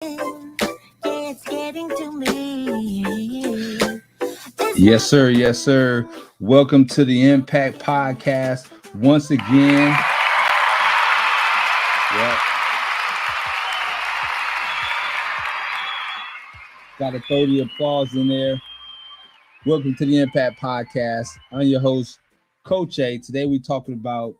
It's getting to me. Yes, sir. Yes, sir. Welcome to the Impact Podcast once again. Yep. Got a 30 applause in there. Welcome to the Impact Podcast. I'm your host, Coach A. Today we're talking about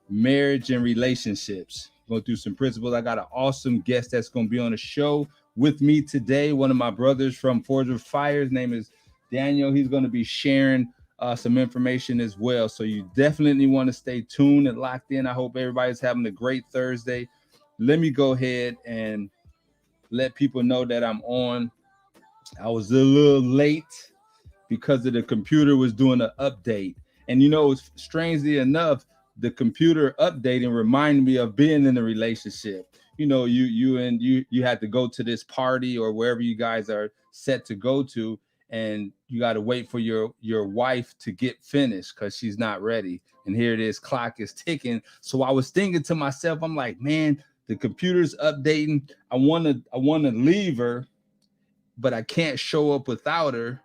marriage and relationships. Going through some principles. I got an awesome guest that's going to be on the show with me today. One of my brothers from Forge of Fire. His name is Daniel. He's going to be sharing some information as well. So you definitely want to stay tuned and locked in. I hope everybody's having a great Thursday. Let me go ahead and let people know that I'm on. I was a little late because of the computer was doing an update. And strangely enough, the computer updating reminded me of being in a relationship. You had to go to this party or wherever you guys are set to go to, and you got to wait for your wife to get finished because she's not ready. And here it is, clock is ticking. So I was thinking to myself, I'm like, man, the computer's updating. I want to leave her, but I can't show up without her.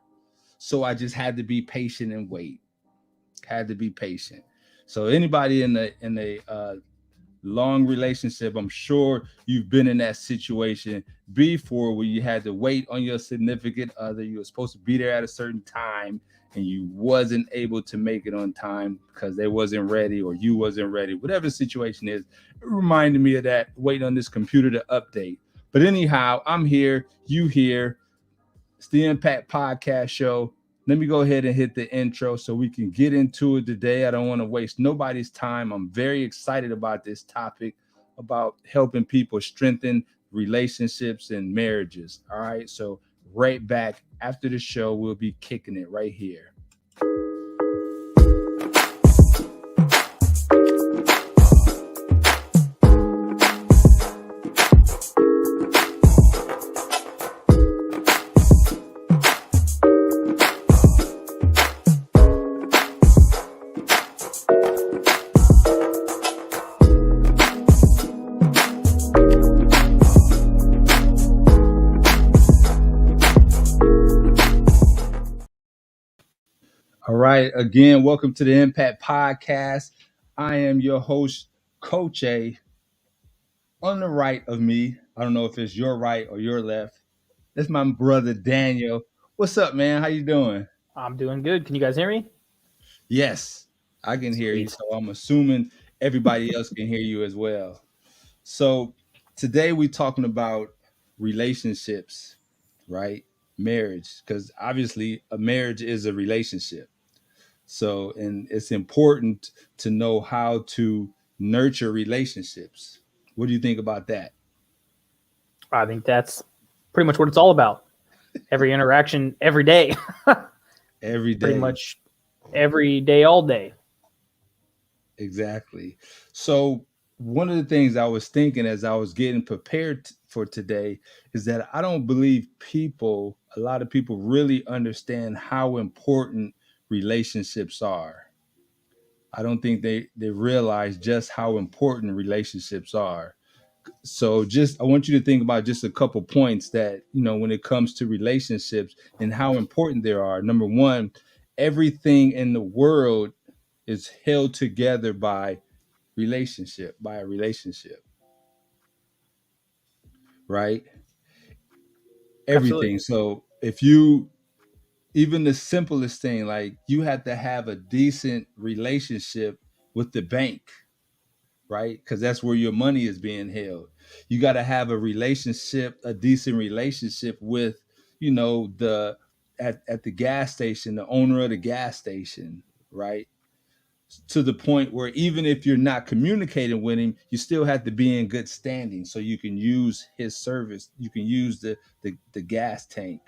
So I just had to be patient and wait. Had to be patient. So anybody in the long relationship, I'm sure you've been in that situation before where you had to wait on your significant other. You were supposed to be there at a certain time and you wasn't able to make it on time because they wasn't ready or you wasn't ready. Whatever the situation is, it reminded me of that, waiting on this computer to update. But anyhow, I'm here, you here. It's the Impact Podcast Show. Let me go ahead and hit the intro so we can get into it today. I don't want to waste nobody's time. I'm very excited about this topic, about helping people strengthen relationships and marriages. All right. So right back after the show, we'll be kicking it right here. All right. Again, welcome to the Impact Podcast. I am your host, Coach A. On the right of me, I don't know if it's your right or your left. That's my brother, Daniel. What's up, man? How you doing? I'm doing good. Can you guys hear me? Yes, I can hear you. Sweet. So I'm assuming everybody else can hear you as well. So today we're talking about relationships, right? Marriage, because obviously a marriage is a relationship. So, and it's important to know how to nurture relationships. What do you think about that? I think that's pretty much what it's all about. Every interaction, every day. Every day. Pretty much every day, all day. Exactly. So, one of the things I was thinking as I was getting prepared for today is that I don't believe a lot of people really understand how important relationships are. I don't think they realize just how important relationships are. So I want you to think about just a couple points that, when it comes to relationships and how important they are. Number one, everything in the world is held together by a relationship, right? Everything. Absolutely. So even the simplest thing, like you have to have a decent relationship with the bank, right? Because that's where your money is being held. You got to have a decent relationship with, at the gas station, the owner of the gas station, right? To the point where even if you're not communicating with him, you still have to be in good standing so you can use his service. You can use the gas tank.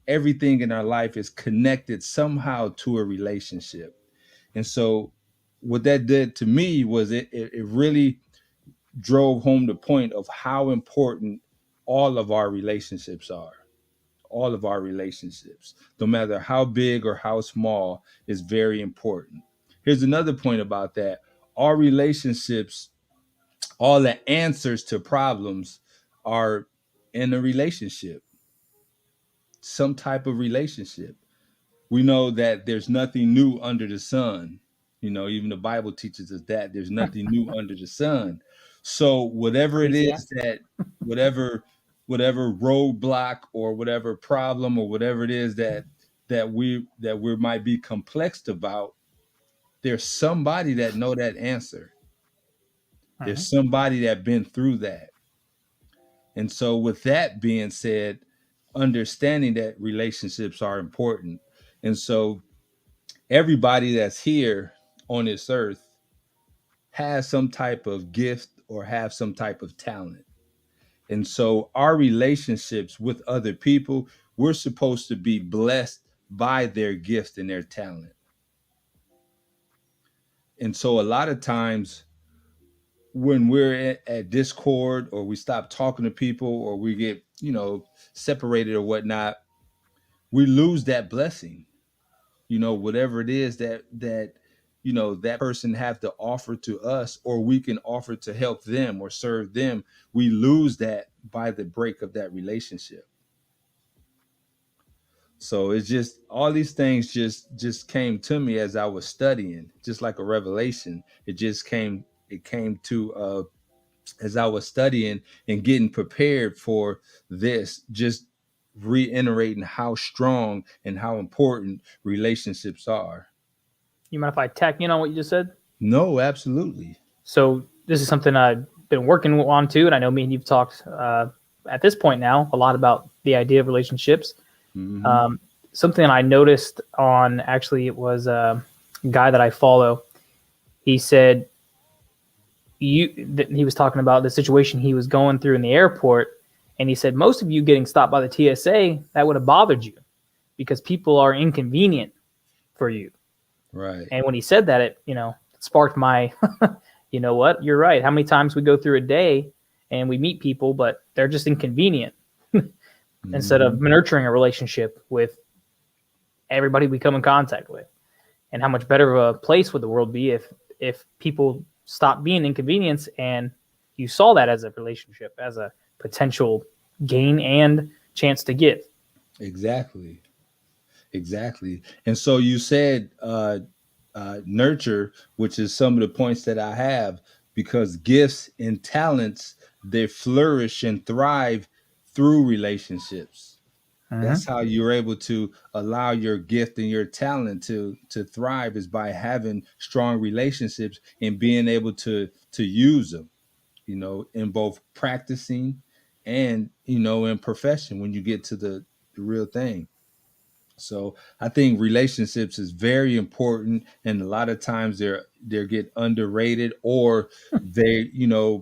Everything in our life is connected somehow to a relationship. And so what that did to me was it really drove home the point of how important all of our relationships are. All of our relationships, no matter how big or how small, is very important. Here's another point about that. Our relationships, all the answers to problems are in a relationship, some type of relationship. We know that there's nothing new under the sun. Even the Bible teaches us that there's nothing new under the sun. So whatever it is that, whatever whatever roadblock or whatever problem or whatever it is that we might be complexed about, there's somebody that know that answer. There's somebody that been through that. And so with that being said, understanding that relationships are important. And so everybody that's here on this earth has some type of gift or have some type of talent. And so our relationships with other people, we're supposed to be blessed by their gift and their talent. And so a lot of times when we're at discord or we stop talking to people or we get, separated or whatnot, we lose that blessing. Whatever it is that person have to offer to us or we can offer to help them or serve them, we lose that by the break of that relationship. So it's just all these things just came to me as I was studying, just like a revelation. It came to as I was studying and getting prepared for this, just reiterating how strong and how important relationships are. You mind if I tack in on what you just said? No, absolutely. So this is something I've been working on too, and I know me and you've talked at this point now a lot about the idea of relationships. Mm-hmm. Something I noticed on, actually, it was a guy that I follow. He said he was talking about the situation he was going through in the airport, and he said most of you getting stopped by the TSA, that would have bothered you because people are inconvenient for you. Right. And when he said that, it sparked my, you know what, you're right. How many times we go through a day and we meet people, but they're just inconvenient instead of nurturing a relationship with everybody we come in contact with. And how much better of a place would the world be if people stopped being inconvenience and you saw that as a relationship, as a potential gain and chance to give. Exactly. And so you said nurture, which is some of the points that I have, because gifts and talents, they flourish and thrive through relationships. That's how you're able to allow your gift and your talent to thrive, is by having strong relationships and being able to use them, in both practicing and, in profession when you get to the real thing. So I think relationships is very important, and a lot of times they get underrated, or they,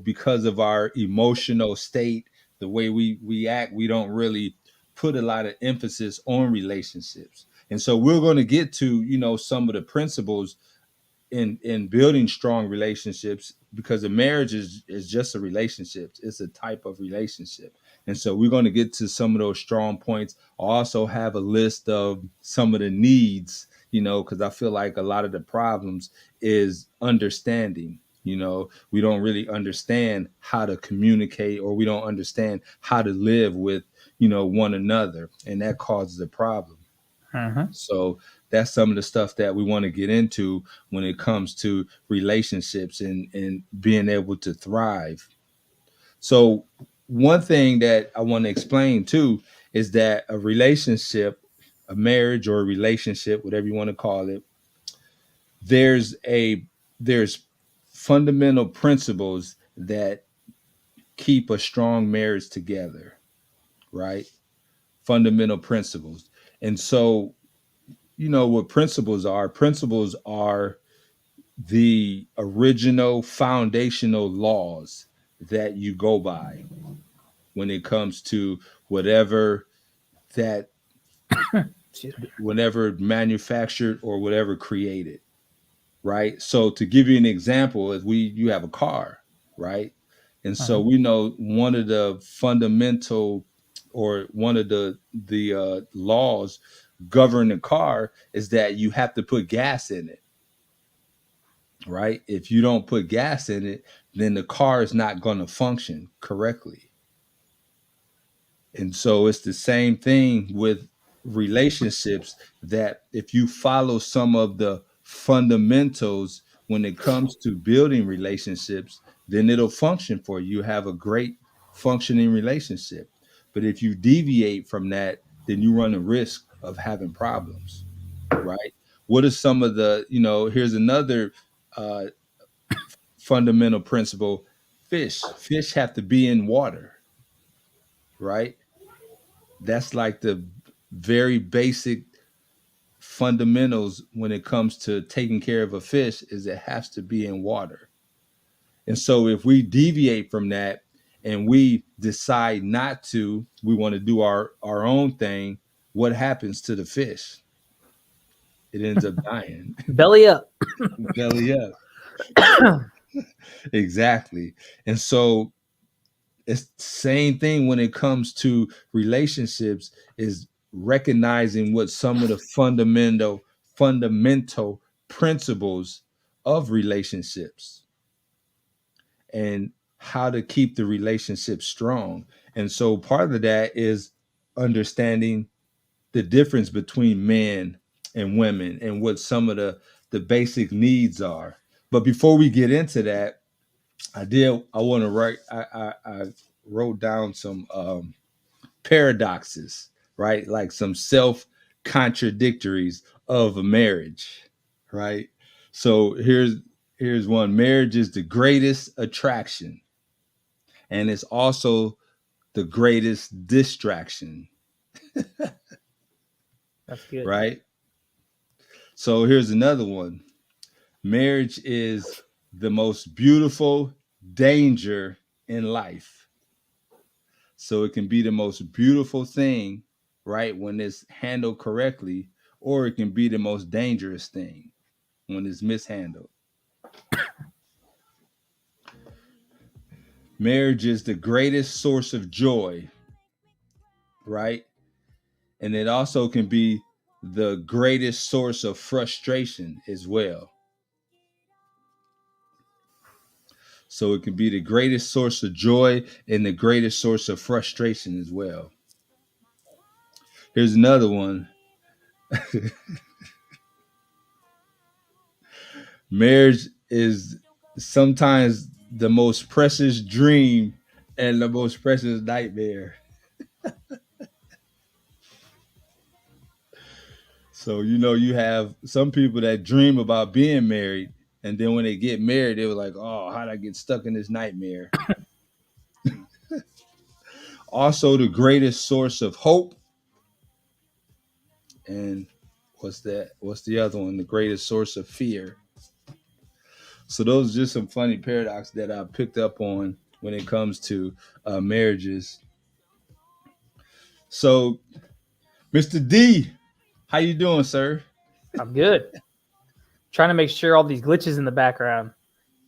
because of our emotional state, the way we act, we don't really put a lot of emphasis on relationships. And so we're going to get to, some of the principles in building strong relationships, because a marriage is just a relationship. It's a type of relationship. And so we're going to get to some of those strong points. I also have a list of some of the needs, because I feel like a lot of the problems is understanding. We don't really understand how to communicate, or we don't understand how to live with, one another. And that causes a problem. So that's some of the stuff that we want to get into when it comes to relationships and being able to thrive. So one thing that I want to explain too is that a relationship, a marriage or a relationship, whatever you want to call it, there's fundamental principles that keep a strong marriage together, right? Fundamental principles. And so what principles are. Principles are the original foundational laws that you go by when it comes to whatever that whatever manufactured or whatever created, right? So to give you an example, is you have a car, right? And so we know one of the fundamental, or one of the laws govern the car, is that you have to put gas in it, right? If you don't put gas in it, then the car is not going to function correctly. And so it's the same thing with relationships, that if you follow some of the fundamentals when it comes to building relationships, then it'll function for you. You have a great functioning relationship. But if you deviate from that, then you run the risk of having problems, right? What are some of the, here's another uh, fundamental principle. Fish have to be in water, right? That's like the very basic fundamentals when it comes to taking care of a fish, is it has to be in water. And so if we deviate from that and we decide not to, we want to do our own thing, what happens to the fish? It ends up dying. Belly up. Belly up. Exactly. And so it's the same thing when it comes to relationships, is recognizing what some of the fundamental principles of relationships, and how to keep the relationship strong. And so part of that is understanding the difference between men and women and what some of the basic needs are. But before we get into that, I want to write, I wrote down some paradoxes, right? Like some self contradictories of a marriage, right? So here's one. Marriage is the greatest attraction, and it's also the greatest distraction, That's good. right? So here's another one. Marriage is the most beautiful danger in life. So it can be the most beautiful thing, right, when it's handled correctly, or it can be the most dangerous thing when it's mishandled. Marriage is the greatest source of joy, right? And it also can be the greatest source of frustration as well. So it can be the greatest source of joy and the greatest source of frustration as well. Here's another one. Marriage is sometimes the most precious dream and the most precious nightmare. So, you have some people that dream about being married, and then when they get married, they were like, oh, how'd I get stuck in this nightmare? Also, the greatest source of hope. And what's that? What's the other one? The greatest source of fear. So, those are just some funny paradoxes that I picked up on when it comes to marriages. So, Mr. D, how you doing, sir? I'm good. Trying to make sure all these glitches in the background.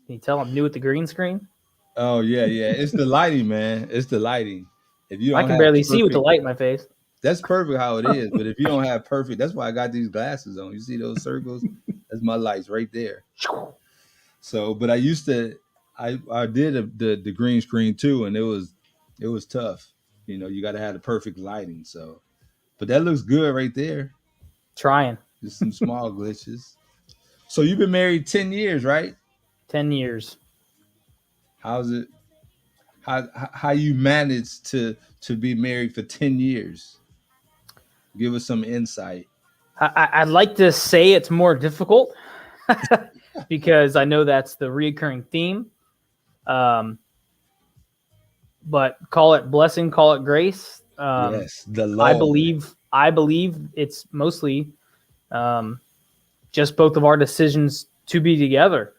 Can you tell I'm new at the green screen? Oh yeah. It's the lighting, man. It's the lighting. If you I don't can have barely see with the perfect, light in my face. that's perfect how it is. But if you don't have perfect, that's why I got these glasses on. You see those circles? That's my lights right there. So, but I used to, I did the green screen too, and it was tough. You got to have the perfect lighting. So, but that looks good right there. Trying. Just some small glitches. So you've been married 10 years, right? 10 years. How's it? How you managed to be married for 10 years? Give us some insight. I'd like to say it's more difficult because I know that's the reoccurring theme. But call it blessing, call it grace. Yes, the I Lord. believe it's mostly just both of our decisions to be together.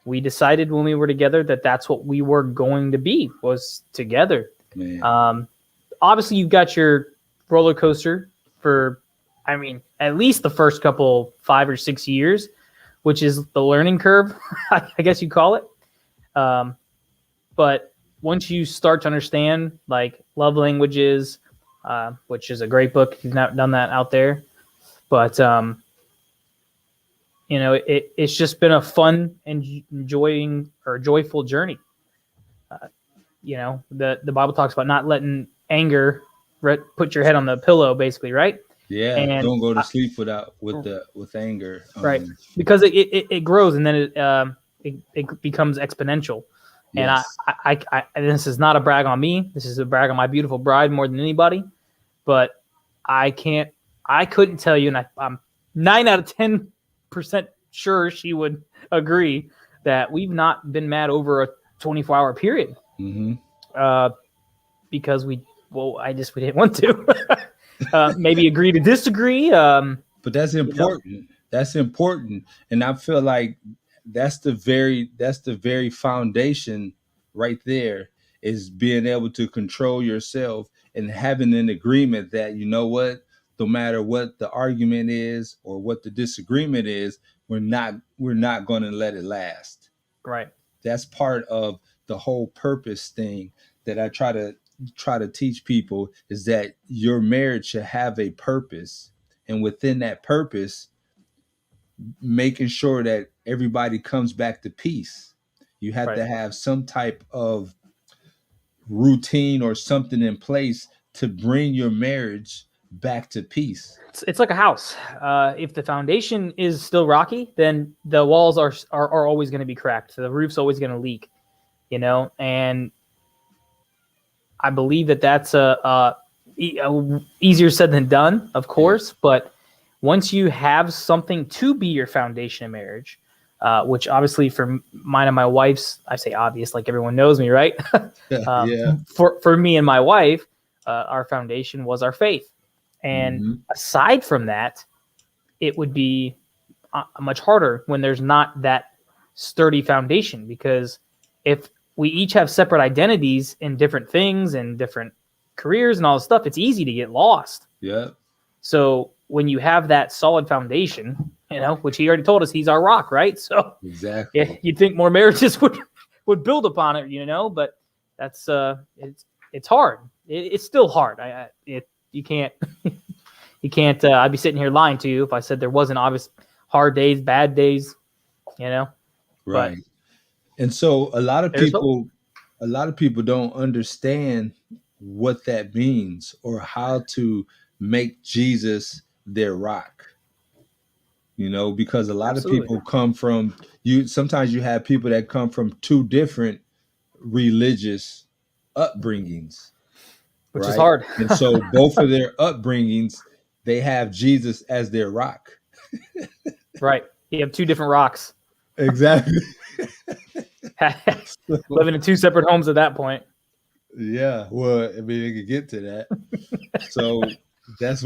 We decided when we were together that that's what we were going to be, was together. Man. Obviously, you've got your roller coaster for, at least the first couple 5 or 6 years, which is the learning curve, I guess you call it. But once you start to understand like love languages, which is a great book if you've not done that out there, but it's just been a fun and joyful journey. The Bible talks about not letting anger put your head on the pillow, basically, right? Yeah, And don't go to sleep with anger. right, because it grows, and then it becomes exponential. And Yes. and this is not a brag on me. This is a brag on my beautiful bride more than anybody. But I couldn't tell you, and I'm 9 out of 10% sure she would agree that we've not been mad over a 24-hour period. Mm-hmm. Because we didn't want to. Maybe agree to disagree. But that's important. That's important, and I feel like that's the very foundation right there, is being able to control yourself and having an agreement that, you know what, no matter what the argument is or what the disagreement is, we're not going to let it last. Right. That's part of the whole purpose thing that I try to teach people, is that your marriage should have a purpose, and within that purpose, making sure that everybody comes back to peace. You have to have some type of routine or something in place to bring your marriage back to peace. It's like a house. If the foundation is still rocky, then the walls are always going to be cracked. So the roof's always going to leak, and I believe that's easier said than done, of course. But once you have something to be your foundation in marriage, which obviously for mine and my wife's, I say obvious, like everyone knows me, right? Yeah. For me and my wife, our foundation was our faith. And aside from that, it would be much harder when there's not that sturdy foundation, because if we each have separate identities in different things and different careers and all this stuff, it's easy to get lost. Yeah. So when you have that solid foundation, which he already told us he's our rock, right? So exactly, yeah, you'd think more marriages would build upon it, but that's it's hard. It's still hard. You can't I'd be sitting here lying to you if I said there wasn't obvious hard days, bad days, Right. But, and so a lot of people don't understand what that means or how to make Jesus their rock. Because a lot of people come from sometimes you have people that come from two different religious upbringings, which is hard. And so both of their upbringings, they have Jesus as their rock. Right. You have two different rocks. Exactly. Living in two separate homes at that point. Yeah. Well, I mean, it could get to that. So that's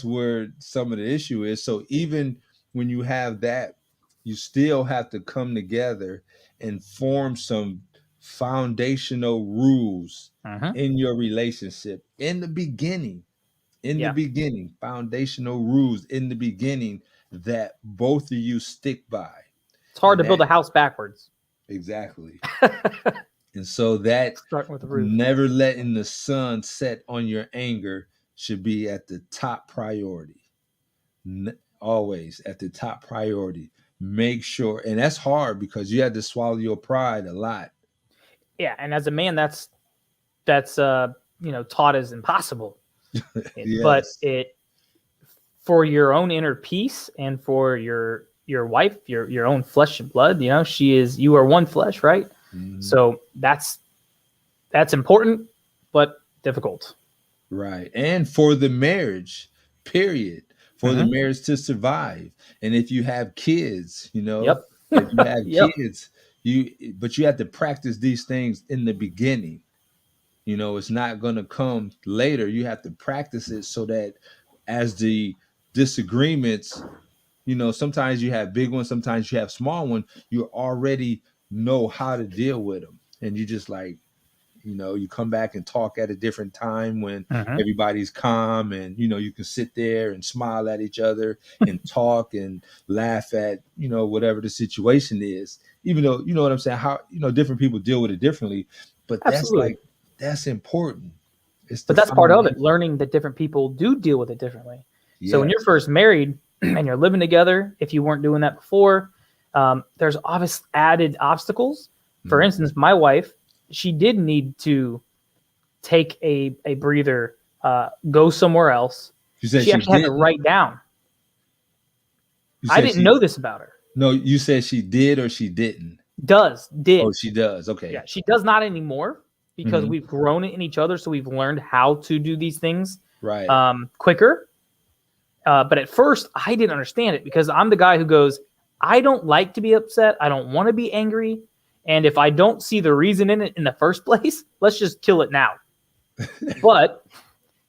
where some of the issue is. So even when you have that, you still have to come together and form some foundational rules in your relationship in the beginning. Foundational rules in the beginning that both of you stick by. It's hard to build a house backwards. Exactly. And so that starting with the roof, never letting the sun set on your anger should be at the top priority. Always at the top priority. Make sure, and that's hard because you have to swallow your pride a lot. Yeah, and as a man, that's taught as impossible. Yes. But for your own inner peace and for your wife, your own flesh and blood, you are one flesh, right? Mm-hmm. So that's important, but difficult. Right. And for the marriage, period. For the marriage to survive. And if you have kids, if you have kids, but you have to practice these things in the beginning. It's not going to come later. You have to practice it so that as the disagreements, sometimes you have big ones, sometimes you have small ones, you already know how to deal with them. And you just you come back and talk at a different time when everybody's calm, and you can sit there and smile at each other and talk and laugh at whatever the situation is, even though what I'm saying, how different people deal with it differently, but that's important. But that's part of it, learning that different people do deal with it differently. Yes. So when you're first married and you're living together, if you weren't doing that before, there's obvious added obstacles. For instance, my wife, she did need to take a breather, go somewhere else. You said She actually had to write down. I didn't know this about her. No, you said she did or she didn't? Did. Oh, she does. Okay. Yeah, she does not anymore because we've grown in each other. So we've learned how to do these things quicker. But at first, I didn't understand it because I'm the guy who goes, I don't like to be upset. I don't want to be angry. And if I don't see the reason in it in the first place, let's just kill it now. But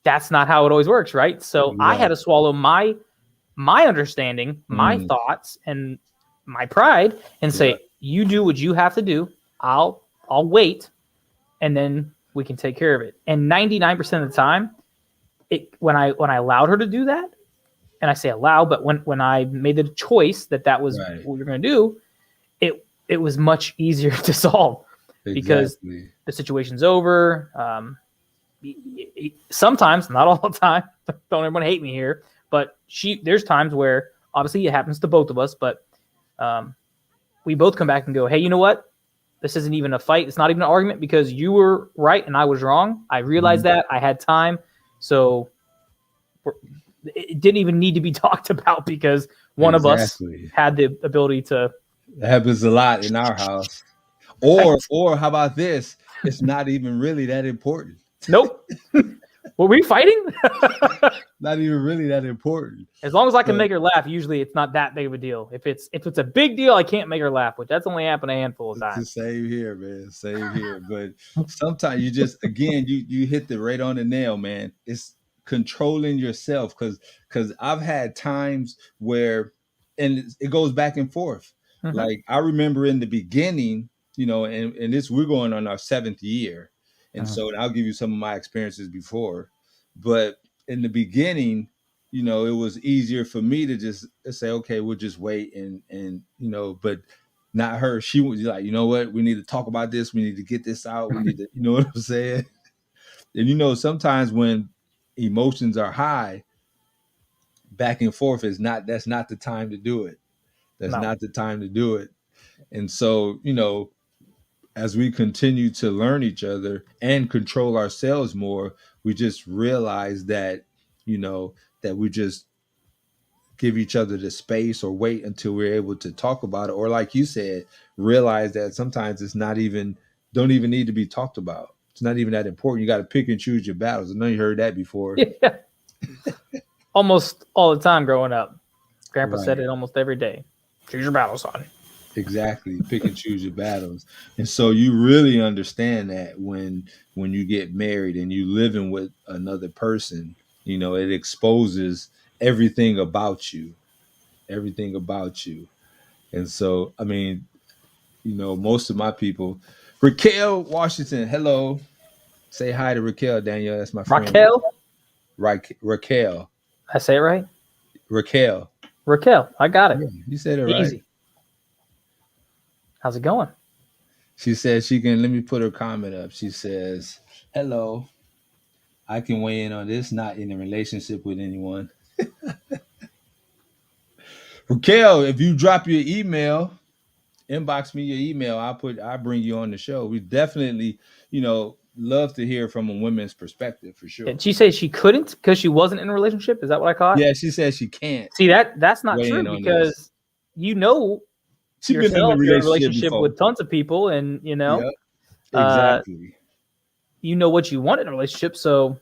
that's not how it always works, right? So I had to swallow my understanding, my thoughts, and my pride, and say, "You do what you have to do. I'll wait, and then we can take care of it." And 99% of the time, when I allowed her to do that, and I say allow, but when I made the choice that was what we were going to do, it was much easier to solve because the situation's over. Sometimes, not all the time. Don't everyone hate me here, but there's times where obviously it happens to both of us, but we both come back and go, hey, you know what? This isn't even a fight. It's not even an argument because you were right and I was wrong. I realized that. I had time. So it didn't even need to be talked about because one of us had the ability to. That happens a lot in our house. Or how about this? It's not even really that important. Nope. Were we fighting? Not even really that important. As long as I can make her laugh, usually it's not that big of a deal. If it's a big deal, I can't make her laugh, which that's only happened a handful of times. It's the same here, man. Same here. But sometimes you just, again, you hit the right on the nail, man. It's controlling yourself because I've had times where, and it goes back and forth. Like I remember in the beginning, and this, we're going on our 7th year. And so I'll give you some of my experiences before, but in the beginning, it was easier for me to just say, okay, we'll just wait and but not her. She was like, you know what? We need to talk about this. We need to get this out. We need to, you know what I'm saying? And sometimes when emotions are high, back and forth that's not the time to do it. That's not the time to do it. And so, as we continue to learn each other and control ourselves more, we just realize that, that we just give each other the space or wait until we're able to talk about it. Or like you said, realize that sometimes it's don't even need to be talked about. It's not even that important. You got to pick and choose your battles. I know you heard that before. Yeah. Almost all the time growing up. Grandpa said it almost every day. Choose your battles, son. Exactly. Pick and choose your battles. And so you really understand that when you get married and you living with another person, it exposes everything about you. And so, I mean, most of my people, Raquel Washington, hello. Say hi to Raquel, Daniel. That's my friend. Raquel. I say it right? Raquel. I got it. Yeah, you said it right. Easy. How's it going? She says let me put her comment up. She says, hello, I can weigh in on this, not in a relationship with anyone. Raquel, if you drop your email, inbox me your email, I'll bring you on the show. We definitely, love to hear from a woman's perspective for sure. Did she say she couldn't because she wasn't in a relationship? Is that what I caught? Yeah, she says she can't. See, that's not true because she's been in a relationship with tons of people, and Yep, exactly. You know what you want in a relationship, so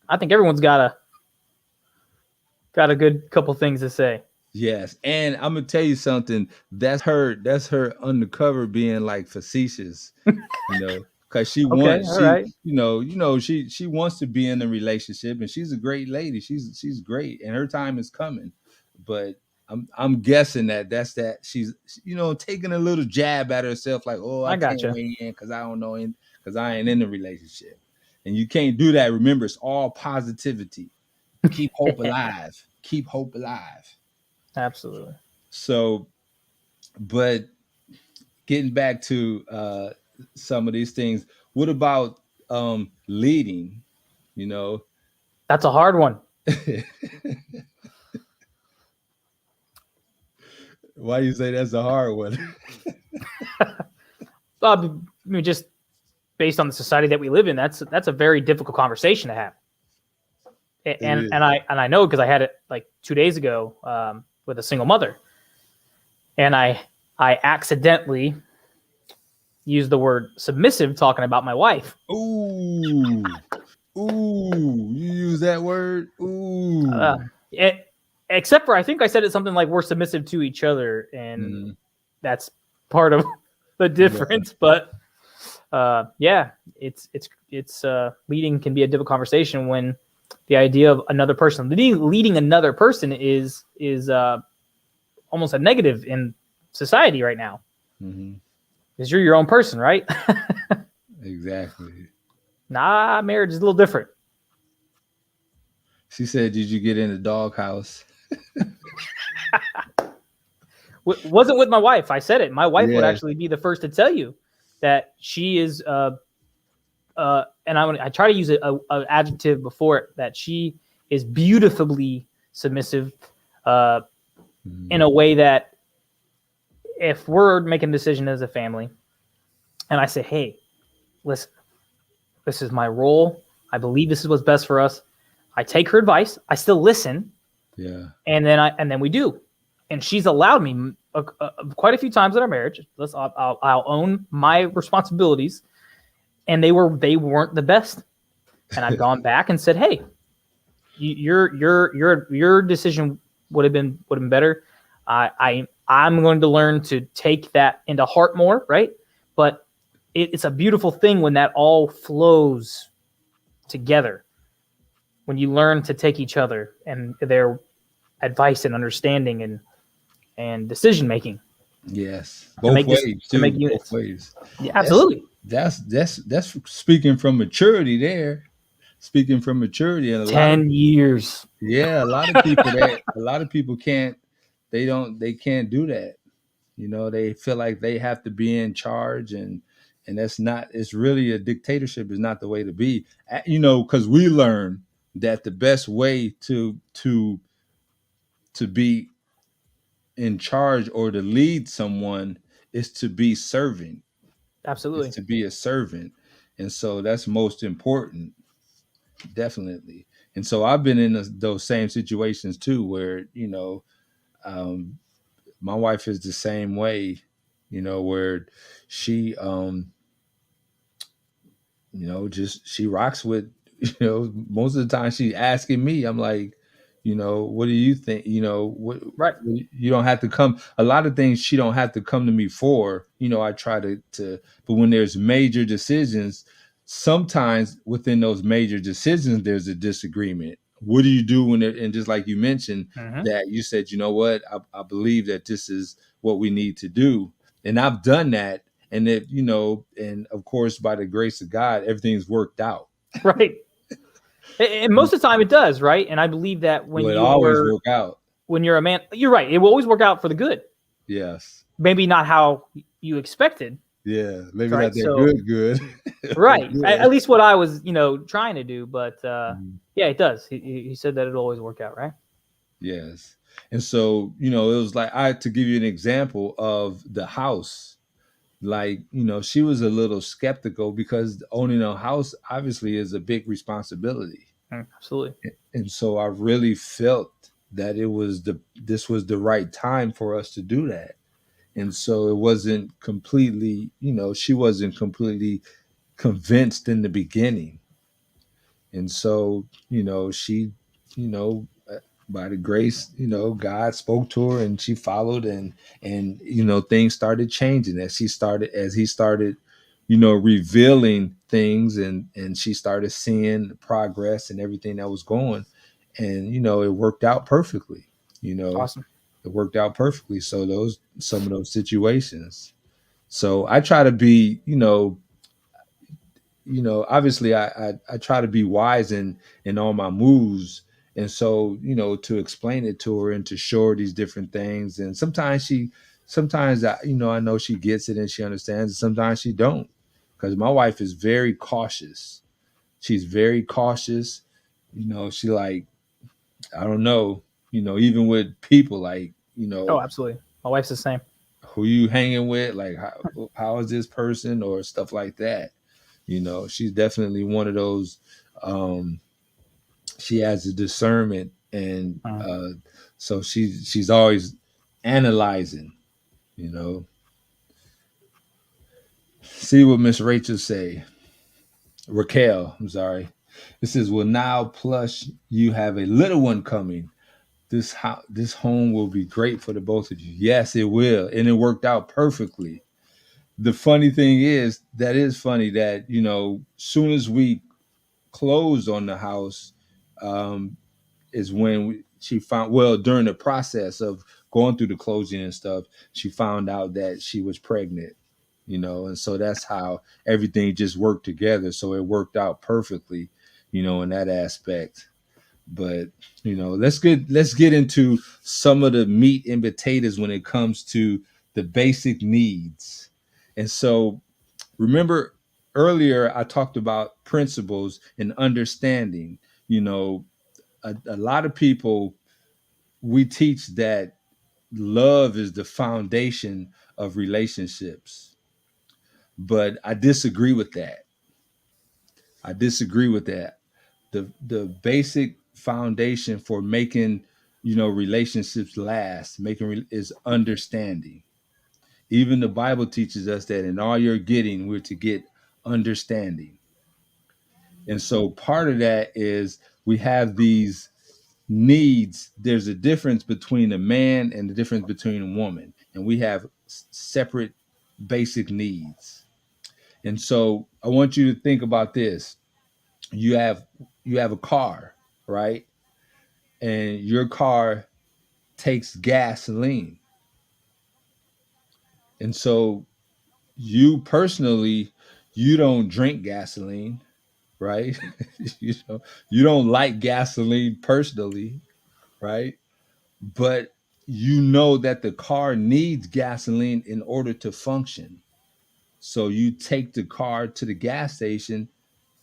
I think everyone's got a good couple things to say. Yes, and I'm gonna tell you something. That's her undercover being like facetious, because she wants, she wants to be in a relationship, and she's a great lady. She's great, and her time is coming. But I'm guessing that's she's taking a little jab at herself, like, oh, I can't weigh in because I don't know, because I ain't in a relationship, and you can't do that. Remember, it's all positivity. Keep hope alive. Keep hope alive. Absolutely. So, but getting back to some of these things, what about leading? That's a hard one. Why do you say that's a hard one? I mean, just based on the society that we live in, that's a very difficult conversation to have. And I know because I had it like 2 days ago with a single mother, and I accidentally used the word submissive talking about my wife. Ooh, you use that word. Ooh, except for I think I said it something like we're submissive to each other, and that's part of the difference. Yeah. But yeah, it's leading can be a difficult conversation when the idea of another person leading another person is almost a negative in society right now. Because you're your own person, right? Exactly. Nah, marriage is a little different. She said, "Did you get in the doghouse?" Wasn't with my wife. I said it. My wife would actually be the first to tell you that she is. And I try to use an adjective before it, that she is beautifully submissive, in a way that if we're making a decision as a family, and I say, "Hey, listen, this is my role. I believe this is what's best for us." I take her advice. I still listen. Yeah. And then we do. And she's allowed me quite a few times in our marriage. I'll own my responsibilities, and they weren't the best. And I've gone back and said, "Hey, your decision would have been better. I'm going to learn to take that into heart more, right? But it's a beautiful thing when that all flows together. When you learn to take each other and their advice and understanding and decision making." Yes, both ways. To make units. Both ways. Yeah, absolutely. That's speaking from maturity there. Speaking from maturity, and 10 years. Yeah, a lot of people can't. They can't do that. You know, they feel like they have to be in charge, and that's not. It's really a dictatorship is not the way to be. You know, because we learn that the best way to be in charge or to lead someone is to be serving. Absolutely. Is to be a servant. And so that's most important. Definitely. And so I've been in those same situations too, where, you know, my wife is the same way, you know, where she, you know, just, she rocks with, you know, most of the time she's asking me, I'm like, you know, what do you think? You know, what, right. You don't have to come. A lot of things she don't have to come to me for. You know, I try to but when there's major decisions, sometimes within those major decisions, there's a disagreement. What do you do when and just like you mentioned, that you said, you know what, I believe that this is what we need to do. And I've done that. And that, you know, and of course, by the grace of God, everything's worked out. Right. And most of the time it does, right? And I believe that when it always work out. When you're a man, you're right. It will always work out for the good. Yes. Maybe not how you expected. Yeah. Maybe right? Not that good. Right. At least what I was, you know, trying to do. But yeah, it does. He said that it'll always work out, right? Yes. And so, you know, it was like, to give you an example of the house, like, you know, she was a little skeptical because owning a house obviously is a big responsibility. Absolutely. And so I really felt that this was the right time for us to do that. And so it wasn't completely, you know, she wasn't completely convinced in the beginning. And so, you know, she, you know, by the grace, you know, God spoke to her and she followed, and you know, things started changing as he started, you know, revealing things, and she started seeing the progress and everything that was going, and you know, it worked out perfectly. You know, awesome. It worked out perfectly. So some of those situations. So I try to be, you know, obviously I try to be wise in all my moves. And so, you know, to explain it to her and to show her these different things. And sometimes you know, I know she gets it and she understands, and sometimes she don't, because my wife is very cautious. She's very cautious. You know, she like, I don't know, you know, even with people, like, you know. Oh, absolutely. My wife's the same. Who you hanging with? Like, how is this person, or stuff like that? She's definitely one of those. Um, she has a discernment, and so she's always analyzing. You know, see what Miss Rachel say. Raquel, I'm sorry. It says, "Well, now plus you have a little one coming. This home will be great for the both of you." Yes, it will, and it worked out perfectly. The funny thing is, that is funny that soon as we closed on the house, um, is when she found, well, during the process of going through the closing and stuff, she found out that she was pregnant. And so that's how everything just worked together. So it worked out perfectly, in that aspect. But let's get into some of the meat and potatoes when it comes to the basic needs. And so remember earlier I talked about principles and understanding. A lot of people, we teach that love is the foundation of relationships, but I disagree with that. The basic foundation for making relationships last, is understanding. Even the Bible teaches us that in all you're getting, we're to get understanding. And so part of that is we have these needs. There's a difference between a man and the difference between a woman, and we have separate basic needs. And so I want you to think about this. You have a car, right? And your car takes gasoline. And so you personally, you don't drink gasoline, right? you know, you don't like gasoline personally, right? But you know that the car needs gasoline in order to function. So you take the car to the gas station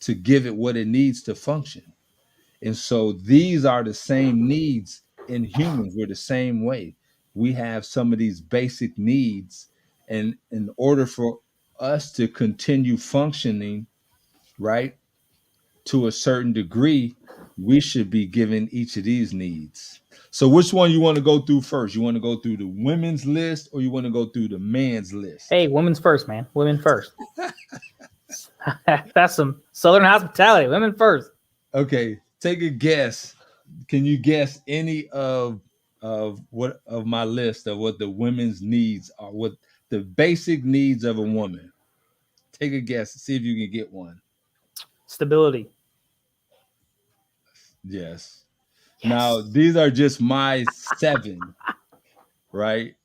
to give it what it needs to function. And so these are the same needs in humans. We're the same way. We have some of these basic needs. And in order for us to continue functioning, right, to a certain degree, we should be given each of these needs. So which one you want to go through first? You want to go through the women's list or you want to go through the man's list? Hey, women's first, man. Women first. That's some Southern hospitality. Women first. Okay, take a guess. Can you guess any of what of my list of what the women's needs are? What the basic needs of a woman? Take a guess. See if you can get one. Stability. Yes. Yes. Now these are just my 7, right?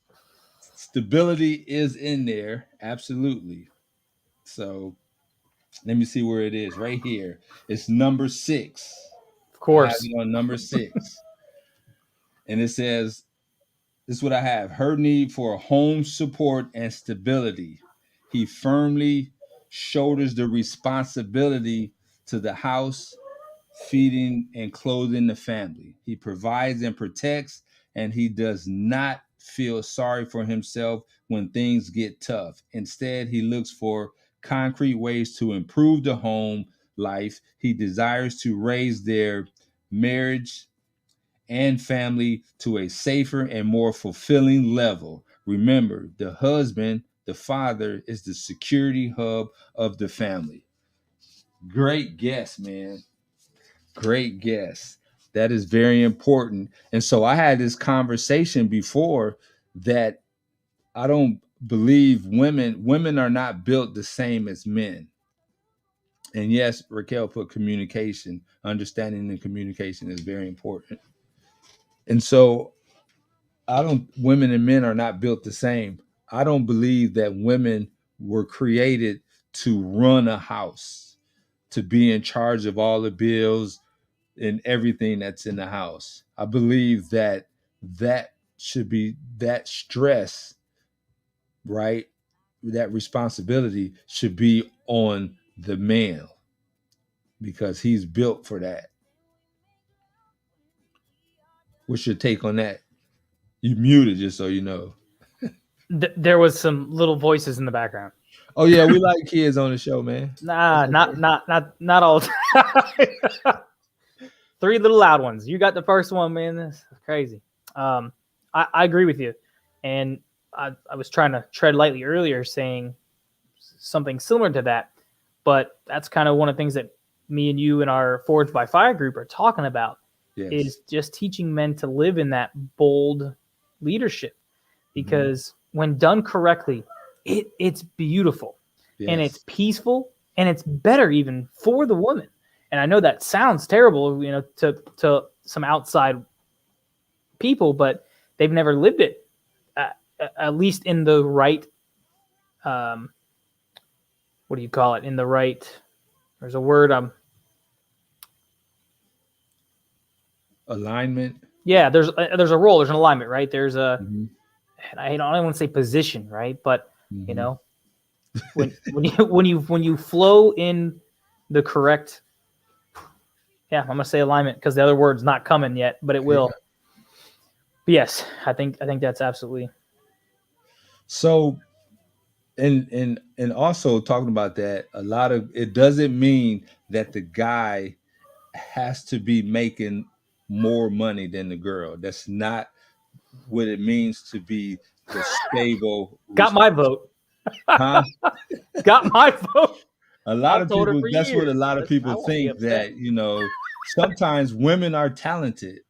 Stability is in there, absolutely. So let me see where it is. Right here. It's number 6. Of I have course. it on number 6. And it says, this is what I have. Her need for home support and stability. He firmly shoulders the responsibility to the house, feeding and clothing the family. He provides and protects, and he does not feel sorry for himself when things get tough. Instead, he looks for concrete ways to improve the home life. He desires to raise their marriage and family to a safer and more fulfilling level. Remember, the husband, the father, is the security hub of the family. Great guess, man. Great guess. That is very important. And so I had this conversation before that I don't believe women are not built the same as men. And yes, Raquel put communication, understanding and communication is very important. And so I don't women and men are not built the same. I don't believe that women were created to run a house, to be in charge of all the bills and everything that's in the house. I believe that that should be that stress, right? That responsibility should be on the male because he's built for that. What's your take on that? You muted just so you know. There was some little voices in the background. Oh yeah, we like kids on the show, man. Nah, That's okay. not all. Three little loud ones. You got the first one, man. That's crazy. I agree with you, and I was trying to tread lightly earlier, saying something similar to that, but that's kind of one of the things that me and you and our Forged by Fire group are talking about Yes. is just teaching men to live in that bold leadership, because when done correctly, it's beautiful and it's Yes. peaceful and it's better even for the woman. And I know that sounds terrible, to some outside people, but they've never lived it, at least in the right, what do you call it? In the right, there's a word. Alignment. Yeah, there's a role, there's an alignment, right? There's a, Mhm. I don't want to say position, right? But Mhm. when you flow in the correct, yeah, I'm gonna say alignment because the other word's not coming yet, but it will. Yeah. But yes, I think that's absolutely. So, and also talking about that, a lot of it doesn't mean that the guy has to be making more money than the girl. That's not what it means to be the stable Got my responsible. vote. Huh? Got my vote. A lot I've of told her people, for that's what a years. lot of I people won't be think, upset. that, sometimes women are talented.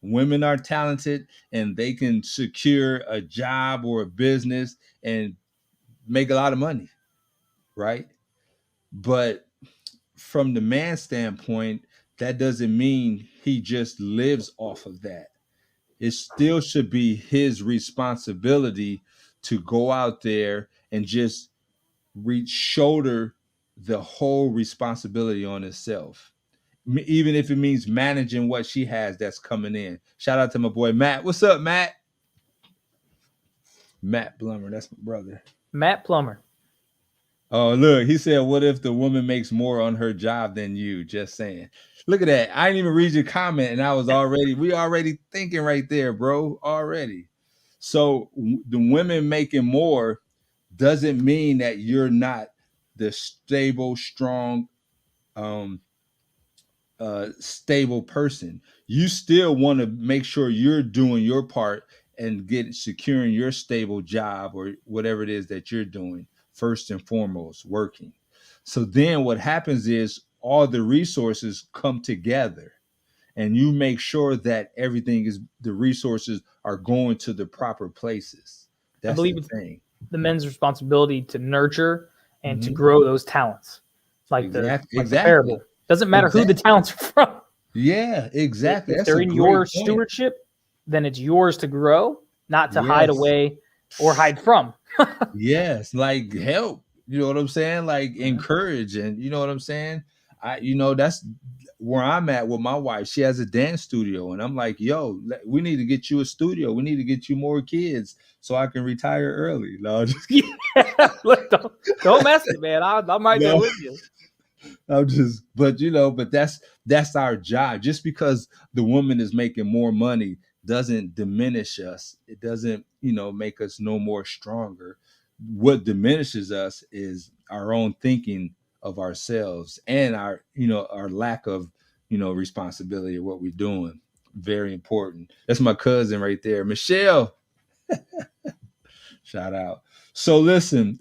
Women are talented and they can secure a job or a business and make a lot of money, right? But from the man's standpoint, that doesn't mean he just lives off of that. It still should be his responsibility to go out there and just shoulder the whole responsibility on himself, even if it means managing what she has that's coming in. Shout out to my boy Matt. What's up, Matt? Matt Blummer, that's my brother. Matt Plummer. Oh, look, he said, what if the woman makes more on her job than you? Just saying. Look at that. I didn't even read your comment, and we already thinking right there, bro. Already. So the women making more doesn't mean that you're not the stable, strong, um, stable person. You still want to make sure you're doing your part and securing your stable job or whatever it is that you're doing first and foremost, working. So then what happens is all the resources come together and you make sure that the resources are going to the proper places. I That's believe the it's thing. the men's responsibility to nurture and to Mm-hmm. grow those talents, like the Exactly. parable. Doesn't matter who the Exactly. talents are from. Yeah, exactly. If That's they're a in your great point. stewardship, then it's yours to grow, not to hide Yes. away or hide from. Yes, like help. You know what I'm saying? Like Mhm. encourage, and you know what I'm saying? That's where I'm at with my wife. She has a dance studio, and I'm like, yo, we need to get you a studio. We need to get you more kids so I can retire early. No, Yeah, look, don't mess it, man. I'm right there no, with you. but that's our job. Just because the woman is making more money doesn't diminish us. It doesn't, make us no more stronger. What diminishes us is our own thinking of ourselves and our lack of, responsibility of what we're doing. Very important. That's my cousin right there, Michelle. Shout out. So listen,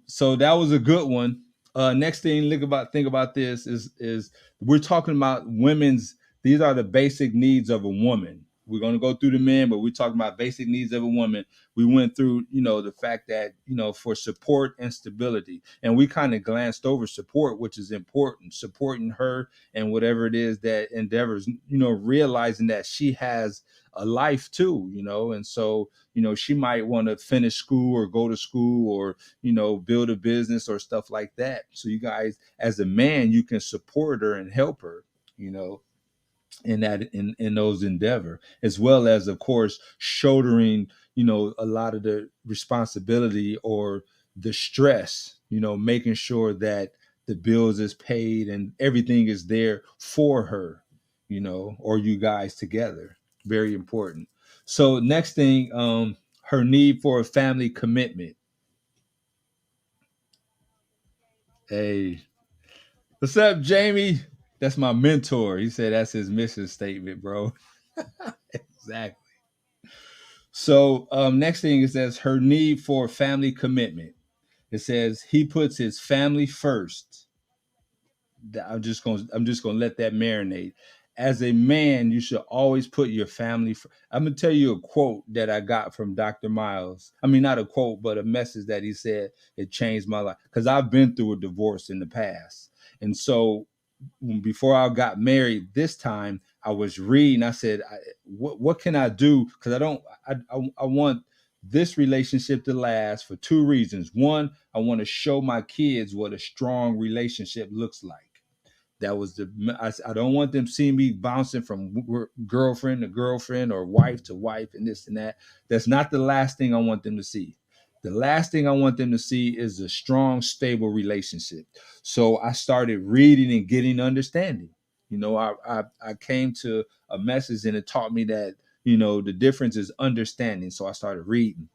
so that was a good one. Next thing, think about this is we're talking about women's. These are the basic needs of a woman. We're gonna go through the men, but we're talking about basic needs of a woman. We went through, the fact that for support and stability, and we kind of glanced over support, which is important. Supporting her and whatever it is that endeavors, realizing that she has a life too, and so she might want to finish school or go to school or, build a business or stuff like that. So you guys, as a man, you can support her and help her, in those endeavor, as well as, of course, shouldering, a lot of the responsibility or the stress, making sure that the bills is paid and everything is there for her, or you guys together. Very important. So next thing, her need for a family commitment. Hey, what's up, Jamie? That's my mentor. He said that's his mission statement, bro. Exactly. So, next thing it says her need for family commitment. It says he puts his family first. I'm just gonna let that marinate. As a man, you should always put your family. I'm gonna tell you a quote that I got from Dr. Miles. I mean, not a quote, but a message that he said. It changed my life because I've been through a divorce in the past, and so before I got married this time, I was reading. I said, what can I do? Because I want this relationship to last for two reasons. One, I want to show my kids what a strong relationship looks like. That was I don't want them seeing me bouncing from girlfriend to girlfriend or wife to wife and this and that. That's not the last thing I want them to see. The last thing I want them to see is a strong, stable relationship. So I started reading and getting understanding. I came to a message and it taught me that, the difference is understanding. So I started reading.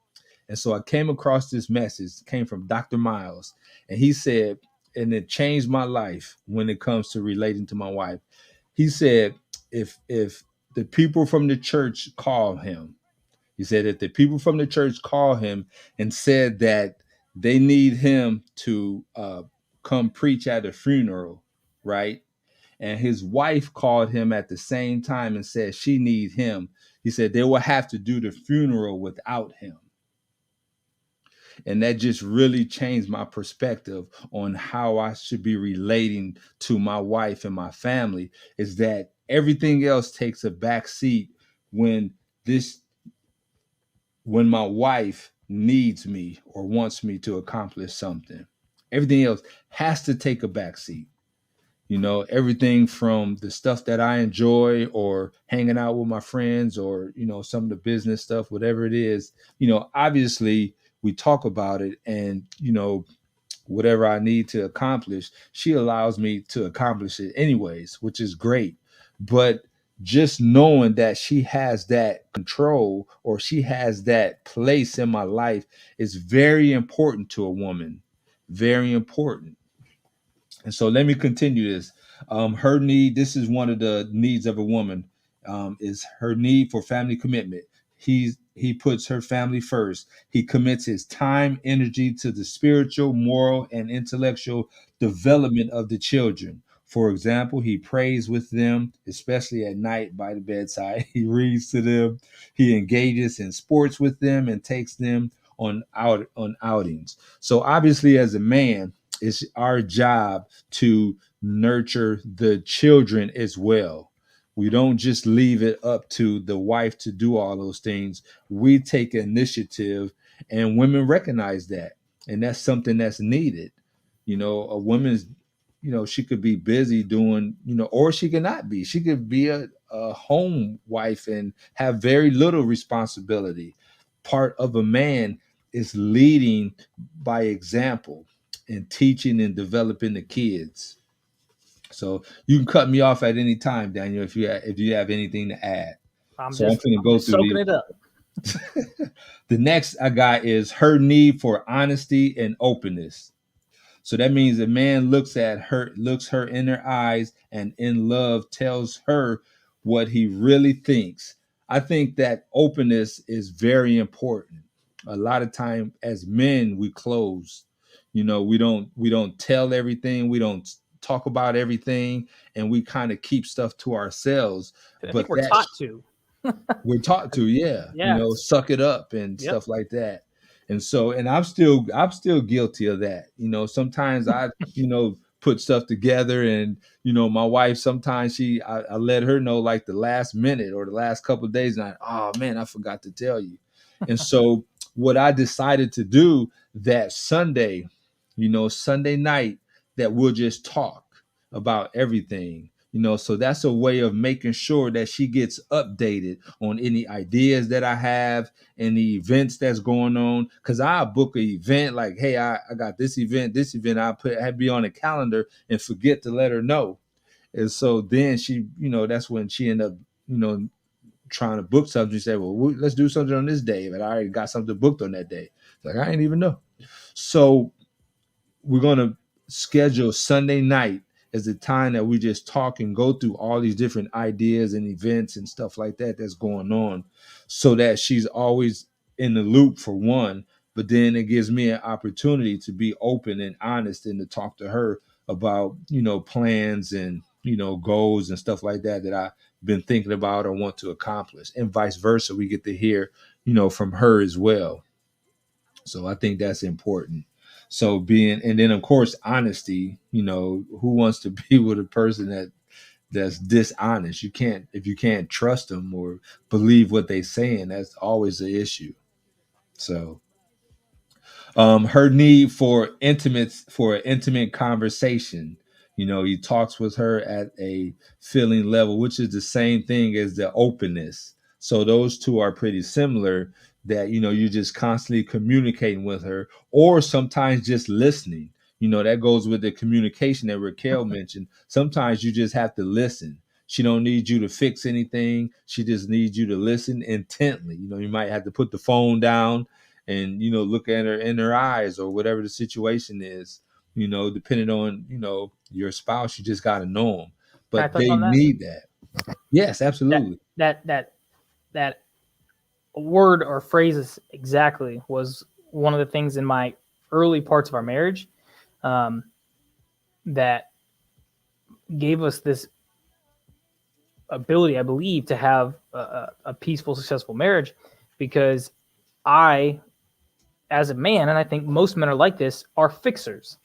And so I came across this message, it came from Dr. Miles, and he said, and it changed my life when it comes to relating to my wife. He said, if the people from the church call him, he said, if the people from the church call him and said that they need him to come preach at a funeral, right? And his wife called him at the same time and said she need him. He said they will have to do the funeral without him. And that just really changed my perspective on how I should be relating to my wife and my family, is that everything else takes a back seat when this when my wife needs me or wants me to accomplish something. Everything else has to take a back seat. Everything from the stuff that I enjoy or hanging out with my friends or, some of the business stuff, whatever it is, obviously we talk about it and, whatever I need to accomplish, she allows me to accomplish it anyways, which is great. But just knowing that she has that control or she has that place in my life is very important to a woman. Very important. And so let me continue this. Her need, this is one of the needs of a woman, is her need for family commitment. He puts her family first. He commits his time, energy to the spiritual, moral, and intellectual development of the children. For example, he prays with them, especially at night by the bedside. He reads to them. He engages in sports with them and takes them on outings. So obviously, as a man, it's our job to nurture the children as well. We don't just leave it up to the wife to do all those things. We take initiative, and women recognize that. And that's something that's needed. A woman's, she could be busy doing, or she could not be. She could be a home wife and have very little responsibility. Part of a man is leading by example and teaching and developing the kids. So you can cut me off at any time, Daniel, if you have anything to add. I'm So I'm just, going to I'm go just through soaking these. it up. The next I got is her need for honesty and openness. So that means a man looks her in her eyes and in love tells her what he really thinks. I think that openness is very important. A lot of time as men we close. We don't tell everything, we don't talk about everything, and we kind of keep stuff to ourselves. I But think we're that taught to. we're taught to, yeah, Yes. suck it up and Yep. stuff like that. And so, and I'm still guilty of that. Sometimes I, put stuff together, and my wife sometimes I let her know like the last minute or the last couple of days, and oh man, I forgot to tell you. And so, what I decided to do that Sunday, Sunday night, that we'll just talk about everything. So that's a way of making sure that she gets updated on any ideas that I have, any events that's going on. Cause I book an event like, hey, I got this event, I be on a calendar and forget to let her know. And so then she, that's when she ended up, trying to book something. She said, well, let's do something on this day. But I already got something booked on that day. Like, I didn't even know. So we're going to schedule Sunday night as the time that we just talk and go through all these different ideas and events and stuff like that that's going on, so that she's always in the loop, for one, but then it gives me an opportunity to be open and honest and to talk to her about, plans and, goals and stuff like that I've been thinking about or want to accomplish, and vice versa. We get to hear, from her as well. So I think that's important. So and then of course, honesty, who wants to be with a person that's dishonest? If you can't trust them or believe what they're saying, that's always an issue. So her need for an intimate conversation. He talks with her at a feeling level, which is the same thing as the openness. So those two are pretty similar, that, you're just constantly communicating with her, or sometimes just listening. That goes with the communication that Raquel mentioned. Sometimes you just have to listen. She don't need you to fix anything. She just needs you to listen intently. You might have to put the phone down and, look at her in her eyes, or whatever the situation is, depending on, your spouse. You just got to know them, Can I but touch they on that? need that. Yes, absolutely. That word or phrases exactly was one of the things in my early parts of our marriage that gave us this ability, I believe, to have a peaceful, successful marriage, because I, as a man, and I think most men are like this, are fixers.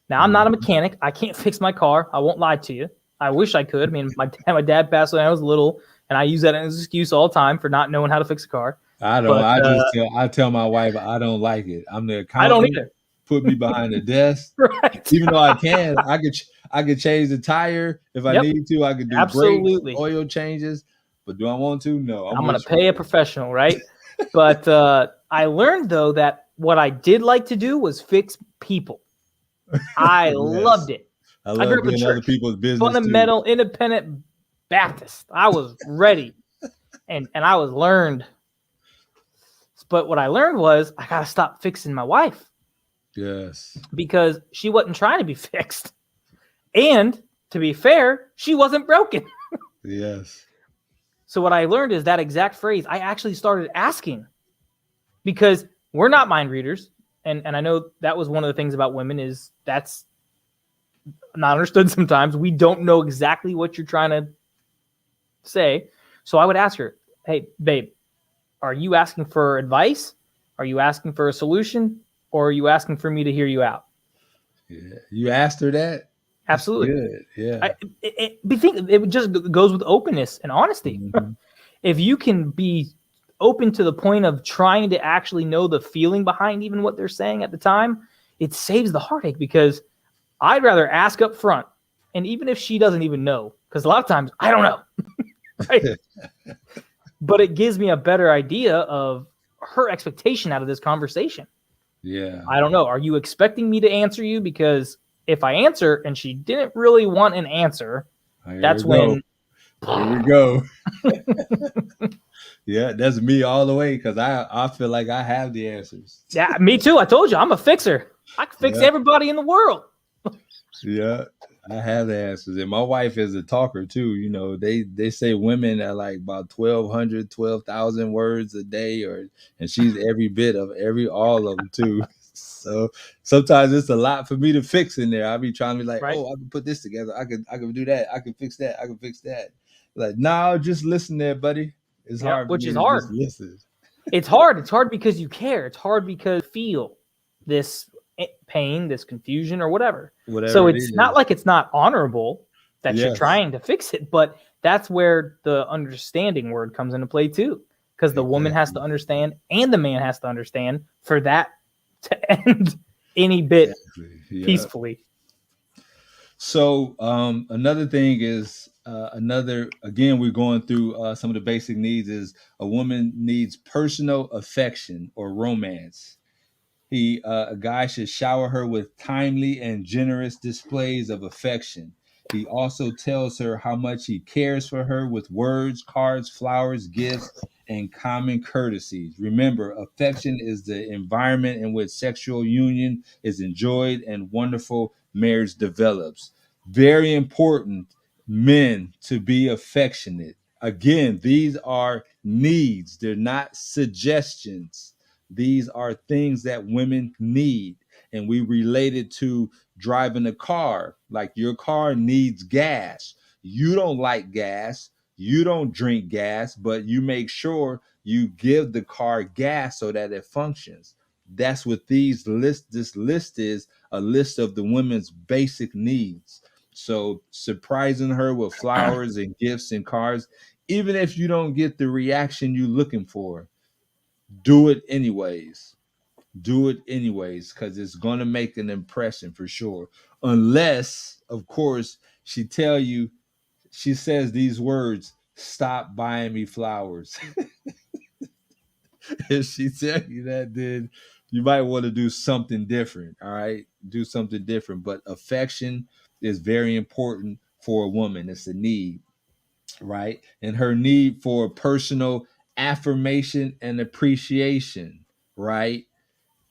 Now, I'm not a mechanic. I can't fix my car. I won't lie to you. I wish I could. I mean, my dad passed when I was little, and I use that as an excuse all the time for not knowing how to fix a car. I don't. I tell my wife I don't like it. I'm the I don't accountant. either. Put me behind the desk. Right. Even though I could change the tire if I need to. I could do Absolutely. brakes, oil changes. But do I want to? No. I'm going to pay a professional, right? But I learned, though, that what I did like to do was fix people. I loved it. I love grew up in doing other church. people's business Fundamental, independent Baptist. I was ready, and I was learned. But what I learned was I got to stop fixing my wife. Yes. Because she wasn't trying to be fixed. And to be fair, she wasn't broken. Yes. So what I learned is that exact phrase I actually started asking, because we're not mind readers. And I know that was one of the things about women, is that's not understood sometimes. We don't know exactly what you're trying to say. So I would ask her, hey, babe, are you asking for advice? Are you asking for a solution? Or are you asking for me to hear you out? Yeah. You asked her that? Absolutely. Good. Yeah. It just goes with openness and honesty. Mm-hmm. If you can be open to the point of trying to actually know the feeling behind even what they're saying at the time, it saves the heartache, because I'd rather ask up front. And even if she doesn't even know, because a lot of times I don't know, right? But it gives me a better idea of her expectation out of this conversation. Yeah. I don't know. Are you expecting me to answer you? Because if I answer and she didn't really want an answer, that's when. Here we go. Yeah, that's me all the way, because I feel like I have the answers. Yeah, me too. I told you, I'm a fixer. I can fix everybody in the world. Yeah, I have the answers. And my wife is a talker too. They say women are like about 12,000 words a day, and she's every bit of all of them too. So sometimes it's a lot for me to fix in there. I'll be trying to be like, right. Oh, I can put this together. I can do that. I can fix that. I can fix that. Like, no, just listen there, buddy. It's hard. Which is hard. Just listen. It's hard. It's hard because you care. It's hard because you feel this pain, this confusion, or whatever. So it's not like it's not honorable that you're trying to fix it, but that's where the understanding word comes into play too, because the woman has to understand and the man has to understand for that to end any bit peacefully. So another thing is again, we're going through some of the basic needs. Is a woman needs personal affection or romance. A guy should shower her with timely and generous displays of affection. He also tells her how much he cares for her with words, cards, flowers, gifts, and common courtesies. Remember, affection is the environment in which sexual union is enjoyed and wonderful marriage develops. Very important, men, to be affectionate. Again, these are needs, they're not suggestions. These are things that women need. And we relate it to driving a car. Like your car needs gas. You don't like gas, you don't drink gas, but you make sure you give the car gas so that it functions. That's what this list is, a list of the women's basic needs. So surprising her with flowers and gifts and cards, even if you don't get the reaction you're looking for, do it anyways. Do it anyways, because it's gonna make an impression for sure. Unless, of course, she says these words, stop buying me flowers. If she tell you that, then you might want to do something different. All right, do something different. But affection is very important for a woman. It's a need, right? And her need for personal affirmation and appreciation, right?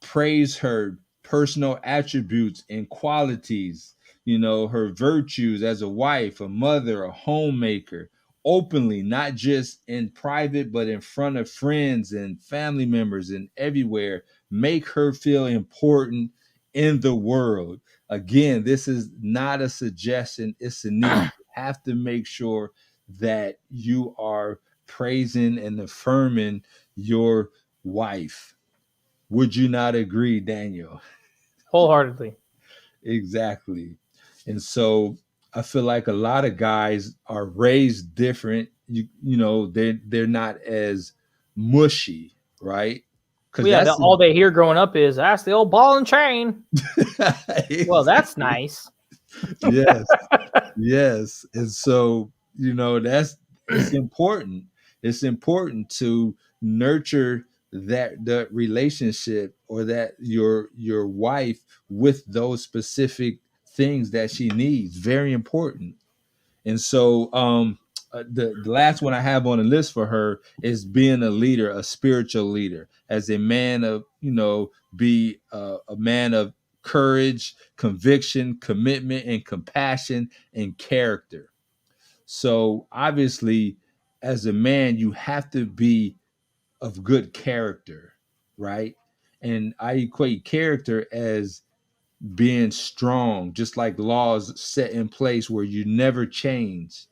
Praise her personal attributes and qualities, her virtues as a wife, a mother, a homemaker, openly, not just in private, but in front of friends and family members and everywhere. Make her feel important in the world. Again, this is not a suggestion, it's a need. You have to make sure that you are praising and affirming your wife. Would you not agree, Daniel? Wholeheartedly. Exactly. And so I feel like a lot of guys are raised different. They're not as mushy, right? Well, Because yeah, that's all they hear growing up is that's the old ball and chain. Well, that's exactly. nice. Yes. Yes. And so, that's it's important. It's important to nurture that relationship, or that your wife, with those specific things that she needs. Very important. And so the last one I have on the list for her is being a leader, a spiritual leader, as a man of, be a man of courage, conviction, commitment, and compassion and character. So obviously, as a man, you have to be of good character, right? And I equate character as being strong, just like laws set in place where you never change.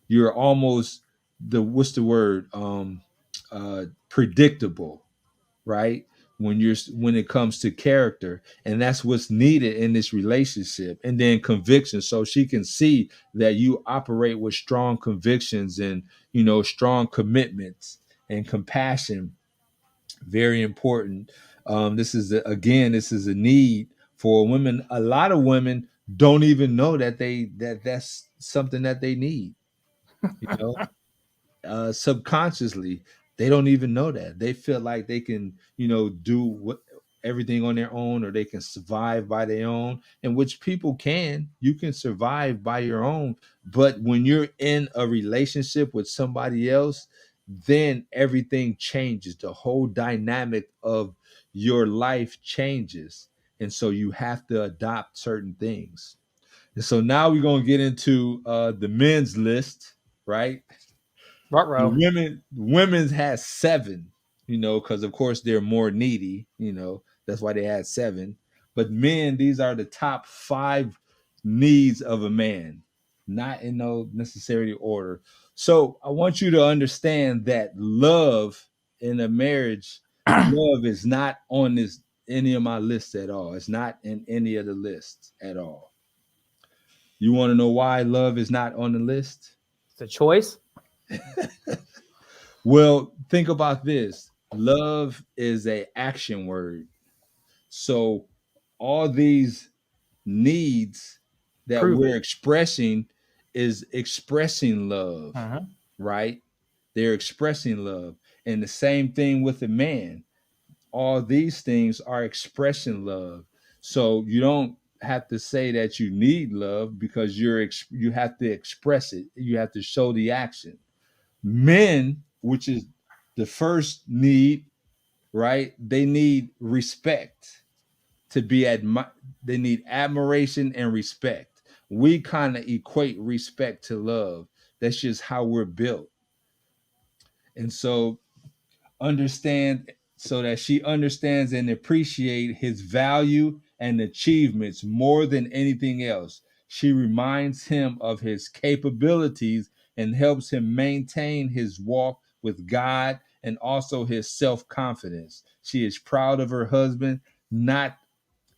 You're almost the what's the word? Predictable, right? When it comes to character, and that's what's needed in this relationship. And then conviction, so she can see that you operate with strong convictions and strong commitments and compassion. Very important. This is a need for women. A lot of women don't even know that's something that they need. You know, Subconsciously, they don't even know that. They feel like they can, do everything on their own, or they can survive by their own, and which people can. You can survive by your own, but when you're in a relationship with somebody else, then everything changes. The whole dynamic of your life changes, and so you have to adopt certain things. And so now we're gonna get into the men's list, right? The Ruh-roh. women's has seven, because of course they're more needy, that's why they had seven. But men, these are the top five needs of a man, not in no necessary order. So I want you to understand that love in a marriage, love is not on this any of my lists at all. It's not in any of the lists at all. You want to know why love is not on the list? It's a choice. Well, think about this. Love is a action word. So all these needs that Prove we're it. expressing is expressing love, Uh-huh. right? They're expressing love. And the same thing with a man. All these things are expressing love. So you don't have to say that you need love, because you have to express it. You have to show the action. Men, which is the first need, right? They need respect. to be they need admiration and respect. We kind of equate respect to love. That's just how we're built. And so understand so that she understands and appreciate his value and achievements more than anything else. She reminds him of his capabilities and helps him maintain his walk with God and also his self-confidence. She is proud of her husband, not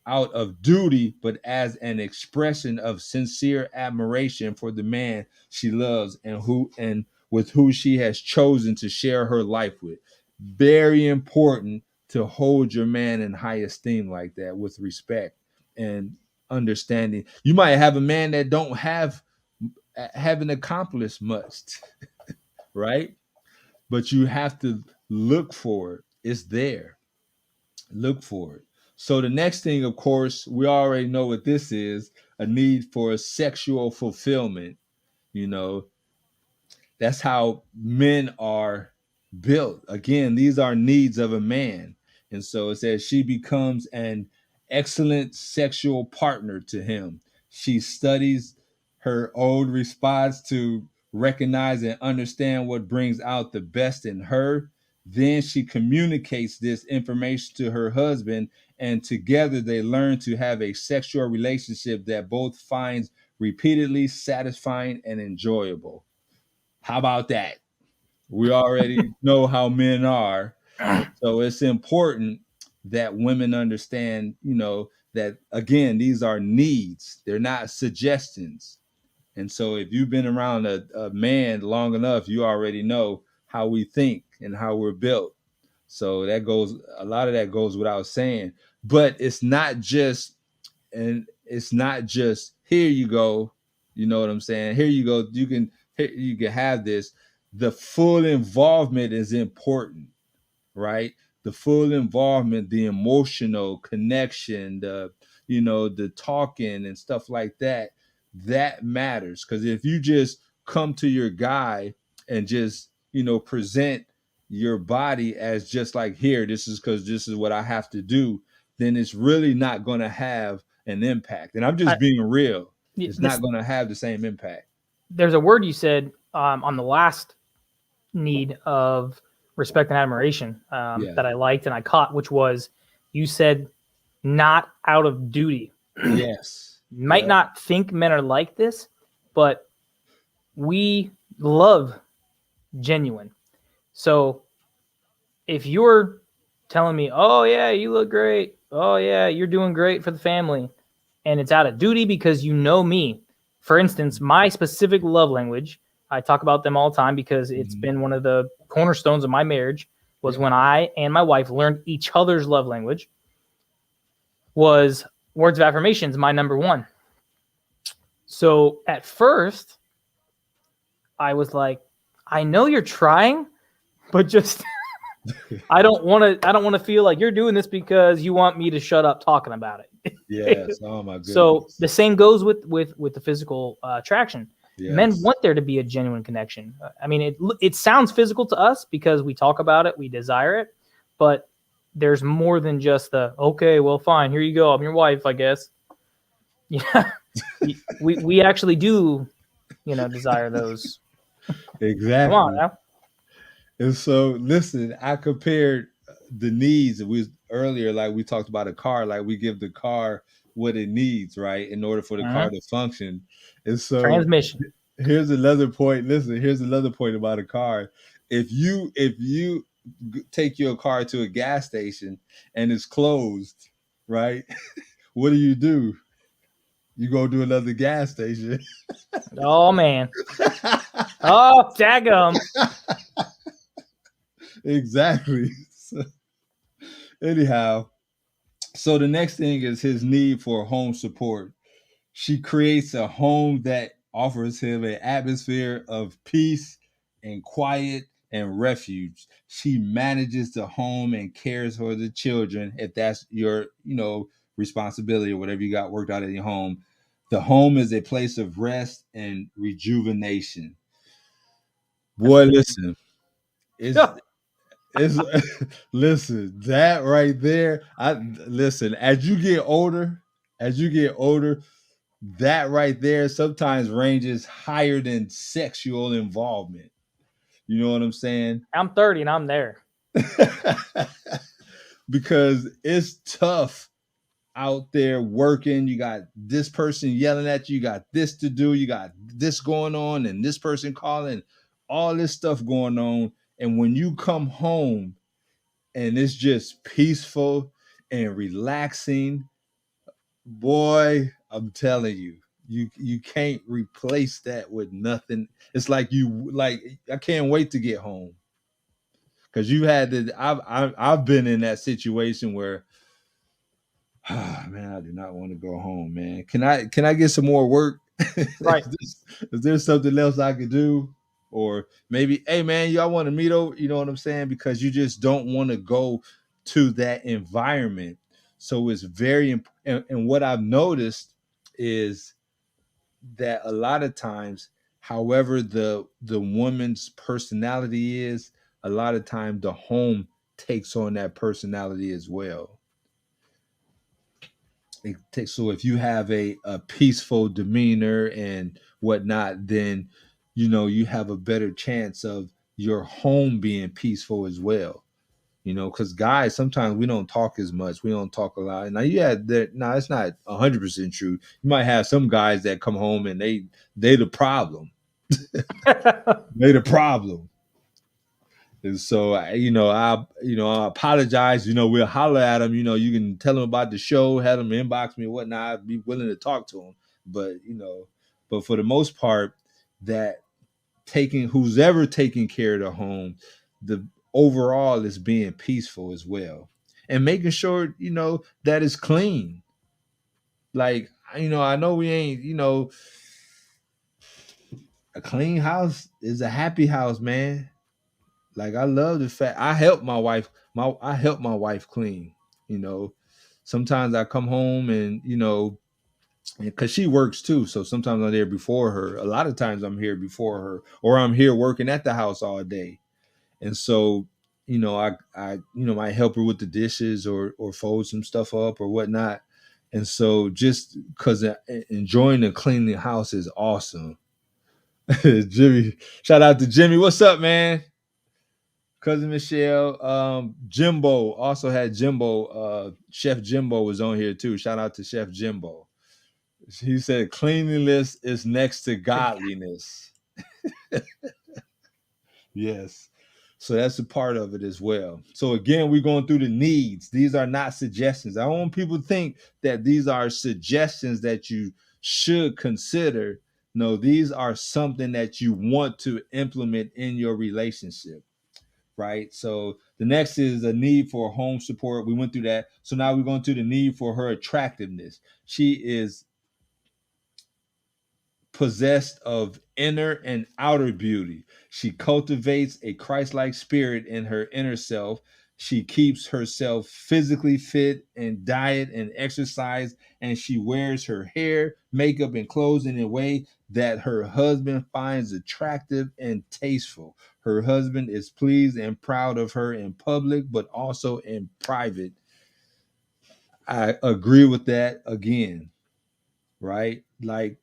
out of duty, but as an expression of sincere admiration for the man she loves and with who she has chosen to share her life with. Very important to hold your man in high esteem like that, with respect and understanding. You might have a man that haven't accomplished much, right? But you have to look for it. It's there. Look for it. So the next thing, of course, we already know what this is: a need for sexual fulfillment. You know, that's how men are built. Again, these are needs of a man. And so it says she becomes an excellent sexual partner to him. She studies her own response to recognize and understand what brings out the best in her. Then she communicates this information to her husband, and together they learn to have a sexual relationship that both finds repeatedly satisfying and enjoyable. How about that? We already know how men are. So it's important that women understand, that again, these are needs. They're not suggestions. And so if you've been around a man long enough, you already know how we think and how we're built. So a lot of that goes without saying. But it's not just here you go. You know what I'm saying? Here you go. You can have this. The full involvement is important, right? The full involvement, the emotional connection, the talking and stuff like that, that matters. Because if you just come to your guy and just, present your body as just like, here, this is because this is what I have to do, then it's really not going to have an impact. And I'm just being real. It's not going to have the same impact. There's a word you said on the last need of respect and admiration that I liked and I caught, which was, you said, not out of duty. Yes. Might not think men are like this, but we love genuine. So if you're telling me, oh yeah, you look great, oh yeah, you're doing great for the family, and it's out of duty because you know me. For instance, my specific love language, I talk about them all the time because it's been one of the cornerstones of my marriage, was when I and my wife learned each other's love language, was words of affirmations, my number one. So at first, I was like, I know you're trying, but just I don't want to feel like you're doing this because you want me to shut up talking about it. Yes. Oh my goodness. So the same goes with the physical attraction. Yes. Men want there to be a genuine connection. I mean, it sounds physical to us because we talk about it, we desire it, but there's more than just the, okay, well, fine, here you go, I'm your wife, I guess. Yeah, we actually do, desire those. Exactly. Come on now. And so, listen, I compared the needs. Earlier, like we talked about a car, like we give the car what it needs, right, in order for the car to function. And so, transmission. Here's another point. Listen, here's another point about a car. If you take your car to a gas station and it's closed, right? What do? You go to another gas station. Oh man. Oh, daggum. Exactly. So, anyhow, so the next thing is his need for home support. She creates a home that offers him an atmosphere of peace and quiet and refuge. She manages the home and cares for the children, if that's your, responsibility or whatever you got worked out in your home. The home is a place of rest and rejuvenation. Boy, listen, It's listen, that right there. I listen, as you get older, that right there sometimes ranges higher than sexual involvement. You know what I'm saying? I'm 30 and I'm there. Because it's tough out there working. You got this person yelling at you, you got this to do, you got this going on, and this person calling, all this stuff going on. And when you come home and it's just peaceful and relaxing, boy, I'm telling you, you can't replace that with nothing. It's like I can't wait to get home. Because you had to, I've been in that situation where, man, I do not want to go home, man. Can I get some more work? Right. Is there something else I could do? Or maybe, hey man, y'all want to meet over? You know what I'm saying? Because you just don't want to go to that environment. So it's very important. And what I've noticed is that a lot of times, however the woman's personality is, a lot of time the home takes on that personality as well. So if you have a peaceful demeanor and whatnot, then you have a better chance of your home being peaceful as well. Because guys, sometimes we don't talk as much. We don't talk a lot. Now, yeah, now it's not 100% true. You might have some guys that come home and they the problem. They the problem. And so, I apologize. We'll holler at them. You can tell them about the show, have them inbox me and whatnot. I'd be willing to talk to them. But for the most part, that who's ever taking care of the home, the overall is being peaceful as well, and making sure that it's clean. Like I know we ain't a clean house is a happy house, man. Like I love the fact I help my wife. I help my wife clean. You know, Sometimes I come home and because she works too, so sometimes I'm there before her. A lot of times I'm here before her, or I'm here working at the house all day, and so I might help her with the dishes or fold some stuff up or whatnot. And so just because enjoying and cleaning the house is awesome. Jimmy, shout out to Jimmy. What's up, man? Cousin Michelle, Jimbo also had Jimbo. Chef Jimbo was on here too. Shout out to Chef Jimbo. He said cleanliness is next to godliness. Yes. So that's a part of it as well. So again, we're going through the needs. These are not suggestions. I don't want people to think that these are suggestions that you should consider. No, these are something that you want to implement in your relationship. Right. So the next is a need for home support. We went through that. So now we're going to the need for her attractiveness. She is possessed of inner and outer beauty. She cultivates a Christ-like spirit in her inner self. She keeps herself physically fit and diet and exercise, and she wears her hair, makeup, and clothes in a way that her husband finds attractive and tasteful. Her husband is pleased and proud of her in public, but also in private. I agree with that again, right? Like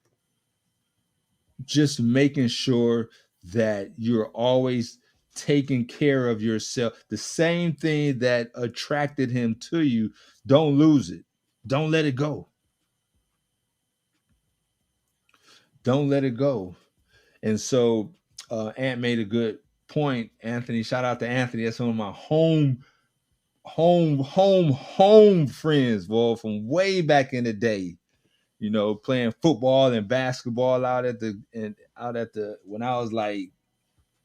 just making sure that you're always taking care of yourself. The same thing that attracted him to you, don't lose it. Don't let it go. Don't let it go. And so Ant made a good point. Anthony, shout out to Anthony. That's one of my home friends, boy, from way back in the day. Playing football and basketball out at the when I was like,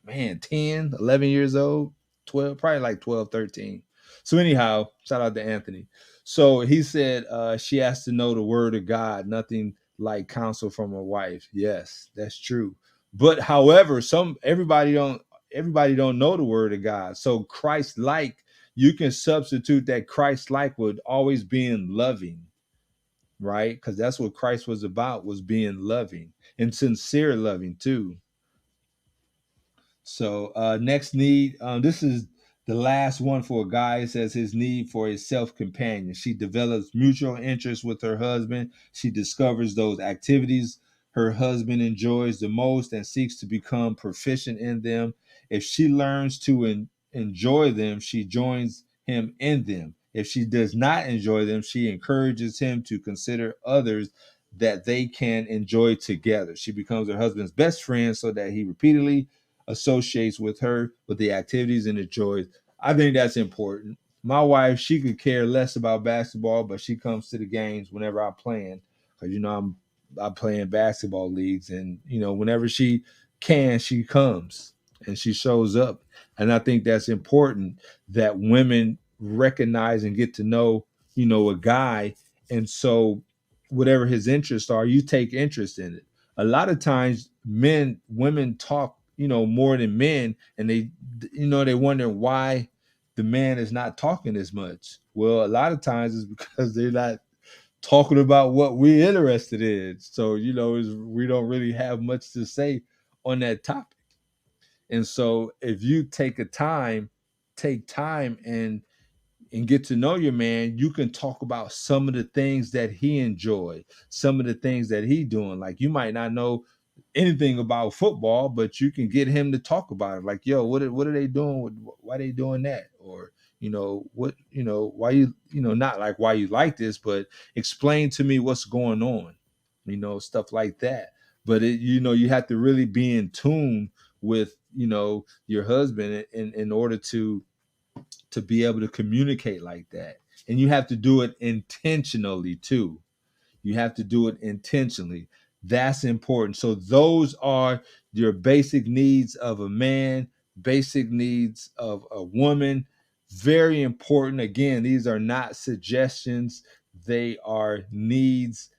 man, 10, 11 years old, 12, probably like 12, 13. So anyhow, shout out to Anthony. So he said she has to know the word of God, nothing like counsel from a wife. Yes, that's true. But however, everybody don't know the word of God. So Christ like, you can substitute that Christ like with always being loving, right? Because that's what Christ was about, was being loving and sincere loving too. So next need, this is The last one for a guy says his need for a self companion. She develops mutual interest with her husband. She discovers those activities her husband enjoys the most and seeks to become proficient in them. If she learns to enjoy them, she joins him in them. If she does not enjoy them, she encourages him to consider others that they can enjoy together. She becomes her husband's best friend so that he repeatedly associates with her with the activities and the joys. I think that's important. My wife, she could care less about basketball, but she comes to the games whenever I'm playing because I'm playing basketball leagues, and whenever she can, she comes and she shows up. And I think that's important that women recognize and get to know a guy, and so whatever his interests are, you take interest in it. A lot of times women talk more than men, and they wonder why the man is not talking as much. Well, a lot of times it's because they're not talking about what we're interested in. So, we don't really have much to say on that topic. And so if you take time and get to know your man, you can talk about some of the things that he enjoy, some of the things that he doing. Like, you might not know anything about football, but you can get him to talk about it. Like, yo, what are they doing? Why they doing that? Or, why not like why you like this, but explain to me what's going on, stuff like that. But you have to really be in tune with, your husband in order to be able to communicate like that. And you have to do it intentionally too. You have to do it intentionally. That's important. So those are your basic needs of a man, basic needs of a woman. Very important. Again, these are not suggestions. They are needs,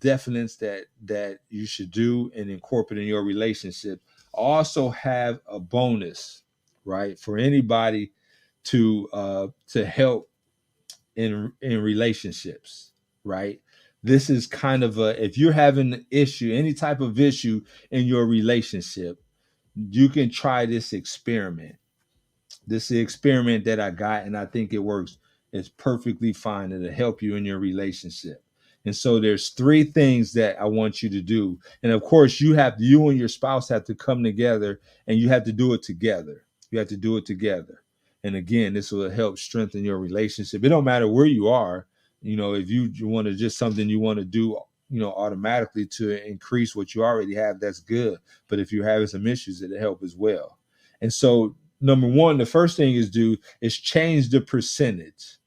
definitions that you should do and incorporate in your relationship. Also have a bonus, right? For anybody to help in relationships, right? This is kind of if you're having an issue, any type of issue in your relationship, you can try this experiment. This is the experiment that I got, and I think it works. It's perfectly fine. It'll help you in your relationship. And so there's three things that I want you to do. And of course, you and your spouse have to come together, and you have to do it together. You have to do it together. And again, this will help strengthen your relationship. It don't matter where you are. If you want to just something you want to do, automatically to increase what you already have, that's good. But if you're having some issues, it'll help as well. And so number one, the first thing is change the percentage.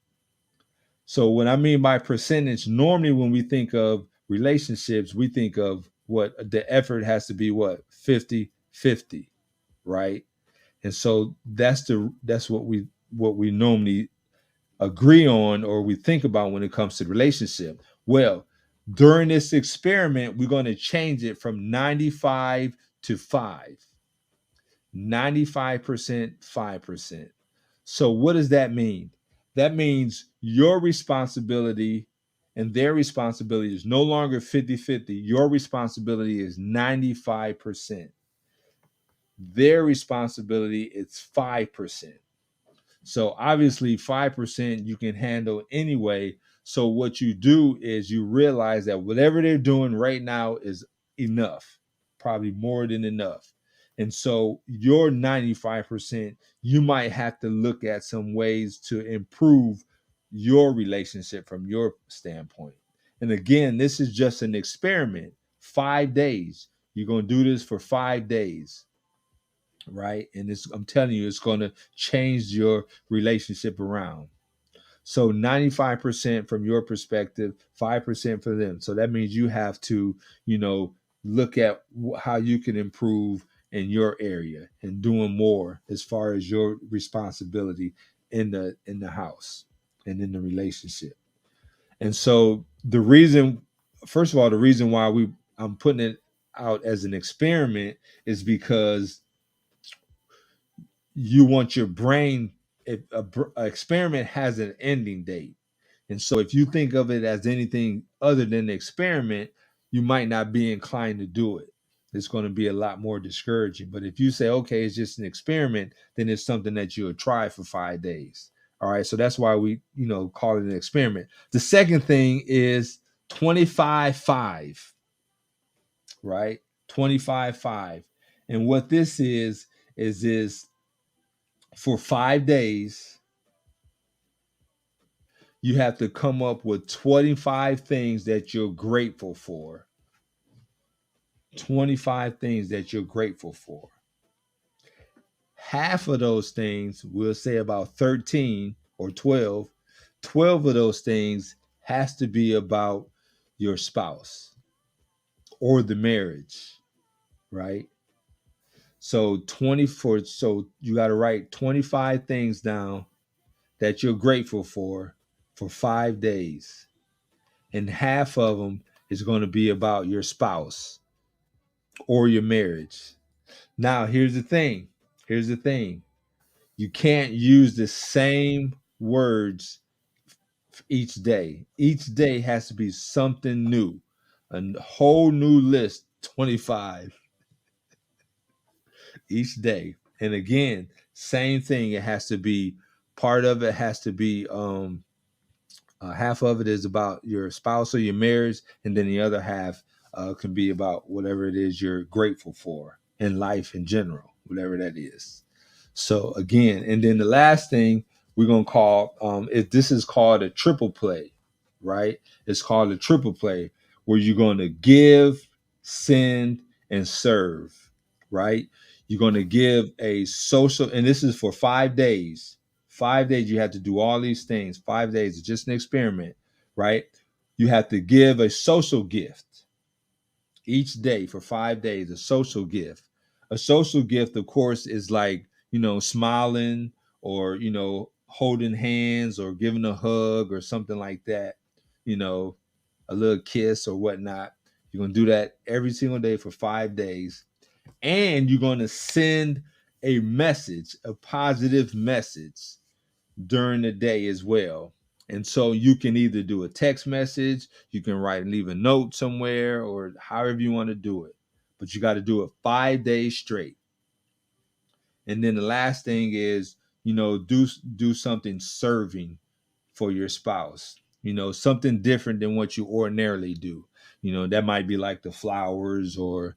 So what I mean by percentage, normally when we think of relationships, we think of what the effort has to be, what, 50-50, right? And so that's what we normally agree on, or we think about when it comes to relationship. Well, during this experiment, we're going to change it from 95 to 5. 95%, 5%. So what does that mean? That means your responsibility and their responsibility is no longer 50-50. Your responsibility is 95%. Their responsibility is 5%. So obviously 5% you can handle anyway. So what you do is you realize that whatever they're doing right now is enough, probably more than enough. And so your 95%, you might have to look at some ways to improve your relationship from your standpoint. And again, this is just an experiment. 5 days. You're going to do this for 5 days, right? And I'm telling you, it's going to change your relationship around. So 95% from your perspective, 5% for them. So that means you have to, look at how you can improve in your area and doing more as far as your responsibility in the house and in the relationship. And so first of all, the reason why I'm putting it out as an experiment is because you want your brain, if a experiment has an ending date. And so if you think of it as anything other than the experiment, you might not be inclined to do it. it's going to be a lot more discouraging. But if you say, okay, it's just an experiment, then it's something that you'll try for 5 days. All right. So that's why we, call it an experiment. The second thing is 25-5, right? 25-5. And what this is for 5 days, you have to come up with 25 things that you're grateful for. 25 things that you're grateful for. Half of those things, we'll say about 13 or 12 of those things has to be about your spouse or the marriage, right? So 24, so you got to write 25 things down that you're grateful for 5 days. And half of them is going to be about your spouse or your marriage. Now, here's the thing. You can't use the same words each day. Each day has to be something new, a whole new list, 25 each day. And again, same thing. It has to be part of it has to be half of it is about your spouse or your marriage, and then the other half can be about whatever it is you're grateful for in life in general, whatever that is. So again, and then the last thing we're gonna call this is called a triple play, right? It's called a triple play where you're gonna give, send, and serve, right? You're gonna give a social, and this is for 5 days. 5 days you have to do all these things. 5 days is just an experiment, right? You have to give a social gift each day for 5 days, a social gift. A social gift, of course, is like, smiling or, holding hands or giving a hug or something like that, a little kiss or whatnot. You're going to do that every single day for 5 days. And you're going to send a message, a positive message during the day as well. And so you can either do a text message, you can leave a note somewhere, or however you want to do it. But you got to do it 5 days straight. And then the last thing is, do something serving for your spouse. Something different than what you ordinarily do. That might be like the flowers or,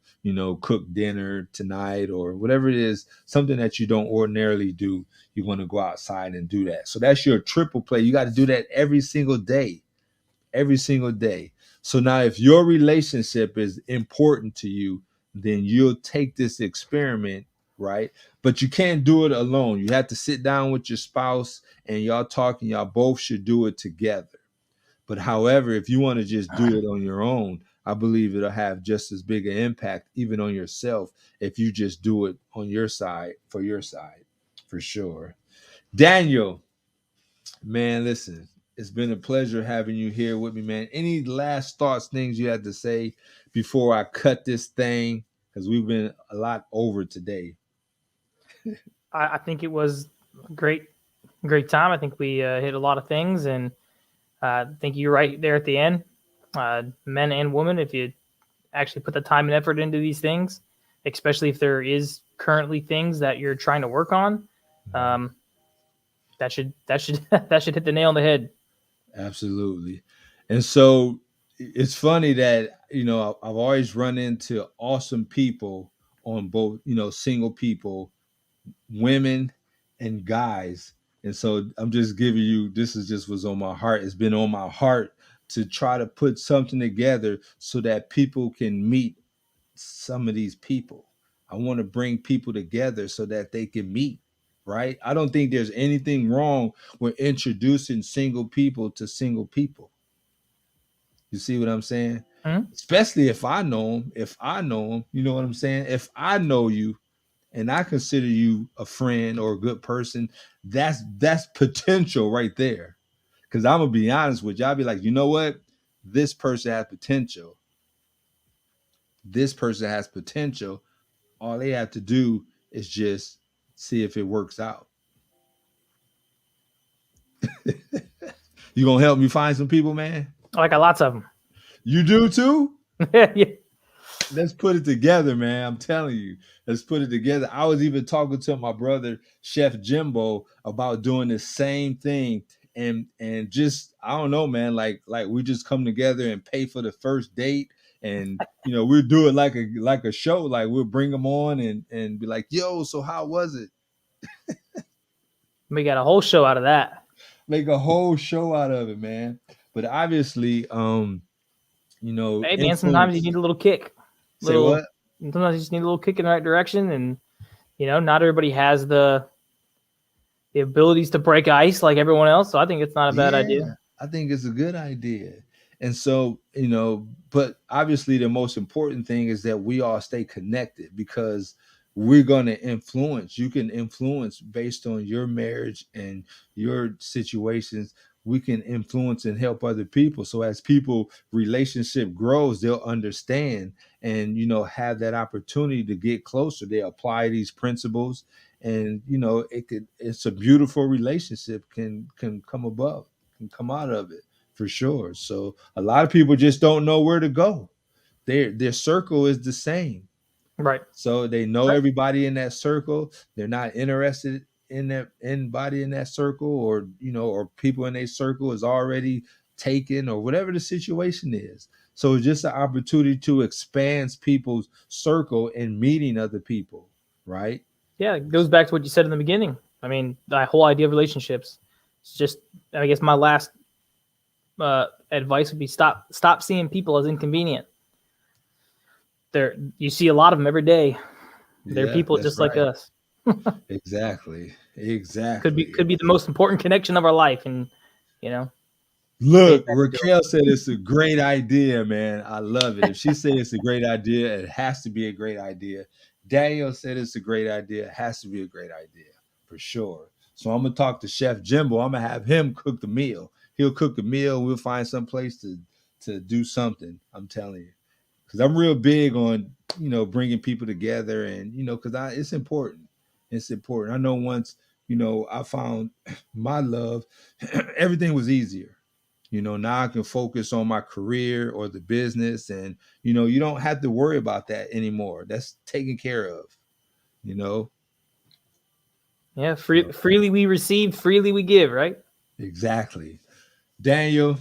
cook dinner tonight or whatever it is, something that you don't ordinarily do. You're going to go outside and do that. So that's your triple play. You got to do that every single day. So now if your relationship is important to you, then you'll take this experiment, right? But you can't do it alone. You have to sit down with your spouse and y'all talking. Y'all both should do it together. But however, if you want to just do it on your own, I believe it'll have just as big an impact even on yourself if you just do it on your side, for sure. Daniel, man, listen, it's been a pleasure having you here with me, man. Any last thoughts, things you had to say before I cut this thing? Because we've been a lot over today. I think it was great time. I think we hit a lot of things, and I think you're right there at the end. Men and women, if you actually put the time and effort into these things, especially if there is currently things that you're trying to work on, that should that should hit the nail on the head. Absolutely. And so it's funny that, I've always run into awesome people on both, single people, women and guys. And so I'm just giving you, this is just what's on my heart. It's been on my heart to try to put something together so that people can meet some of these people. I want to bring people together so that they can meet, right? I don't think there's anything wrong with introducing single people to single people. You see what I'm saying? Mhm. Especially if I know them. You know what I'm saying? If I know you and I consider you a friend or a good person, that's potential right there. Because I'm gonna be honest with you, I'll be like, you know what? This person has potential. This person has potential. All they have to do is just see if it works out. You gonna help me find some people, man? I got lots of them. You do too? Yeah. Let's put it together, man. I'm telling you. Let's put it together. I was even talking to my brother, Chef Jimbo, about doing the same thing. And just I don't know, man. Like we just come together and pay for the first date, and we'll do it like a show. Like we'll bring them on and be like, "Yo, so how was it?" We got a whole show out of that. Make a whole show out of it, man. But obviously, Hey man, sometimes you need a little kick. Say what? Sometimes you just need a little kick in the right direction, and not everybody has the abilities to break ice like everyone else. So I think it's not a bad idea. I think it's a good idea. And so, but obviously the most important thing is that we all stay connected, because we're going to influence. You can influence based on your marriage and your situations. We can influence and help other people. So as people relationship grows, they'll understand and, have that opportunity to get closer. They apply these principles, and, it's a beautiful relationship can come out of it for sure. So a lot of people just don't know where to go. Their circle is the same. Right. So they know everybody in that circle. They're not interested in anybody in that circle, or or people in their circle is already taken, or whatever the situation is. So it's just an opportunity to expand people's circle and meeting other people, right? Yeah, it goes back to what you said in the beginning. I mean, the whole idea of relationships. It's just, I guess my last advice would be stop seeing people as inconvenient. You see a lot of them every day. They're people just like us. Exactly. Could be the most important connection of our life, and Look, Raquel said it's a great idea, man. I love it. If she said it's a great idea, it has to be a great idea. Daniel said it's a great idea. It has to be a great idea for sure. So I'm gonna talk to Chef Jimbo. I'm gonna have him cook the meal. He'll cook the meal. We'll find some place to do something. I'm telling you, because I'm real big on bringing people together, and because it's important. It's important. I know once I found my love, everything was easier. Now I can focus on my career or the business, and you don't have to worry about that anymore. That's taken care of. Yeah, freely we receive, freely we give, right? Exactly. Daniel,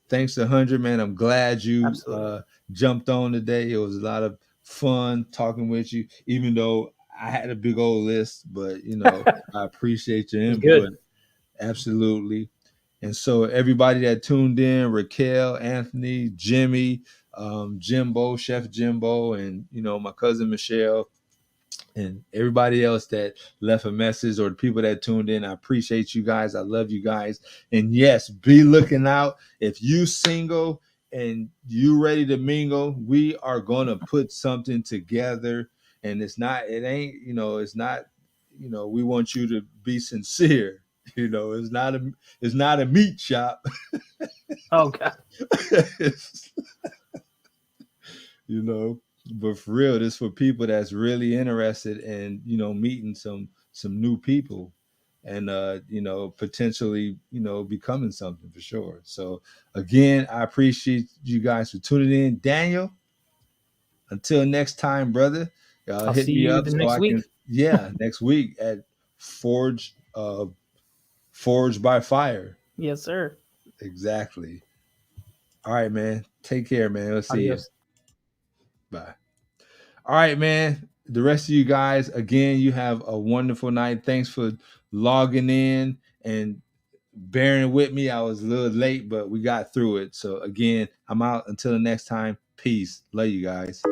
thanks 100, man. I'm glad you jumped on today. It was a lot of fun talking with you, even though I had a big old list, but I appreciate your input. Absolutely. And so everybody that tuned in, Raquel, Anthony, Jimmy, Jimbo, Chef Jimbo, and my cousin Michelle, and everybody else that left a message, or the people that tuned in, I appreciate you guys. I love you guys. And yes, be looking out. If you single and you ready to mingle, we are gonna put something together. And it's not we want you to be sincere. It's not a meat shop. Oh God. But for real, this for people that's really interested in meeting some new people, and potentially becoming something for sure. So again, I appreciate you guys for tuning in. Daniel, until next time, brother, I'll hit see me you up next week. Next week at Forge by Fire. Yes, sir. Exactly. All right, man. Take care, man. We'll see you. Bye. All right, man. The rest of you guys, again, you have a wonderful night. Thanks for logging in and bearing with me. I was a little late, but we got through it. So again, I'm out until the next time. Peace. Love you guys.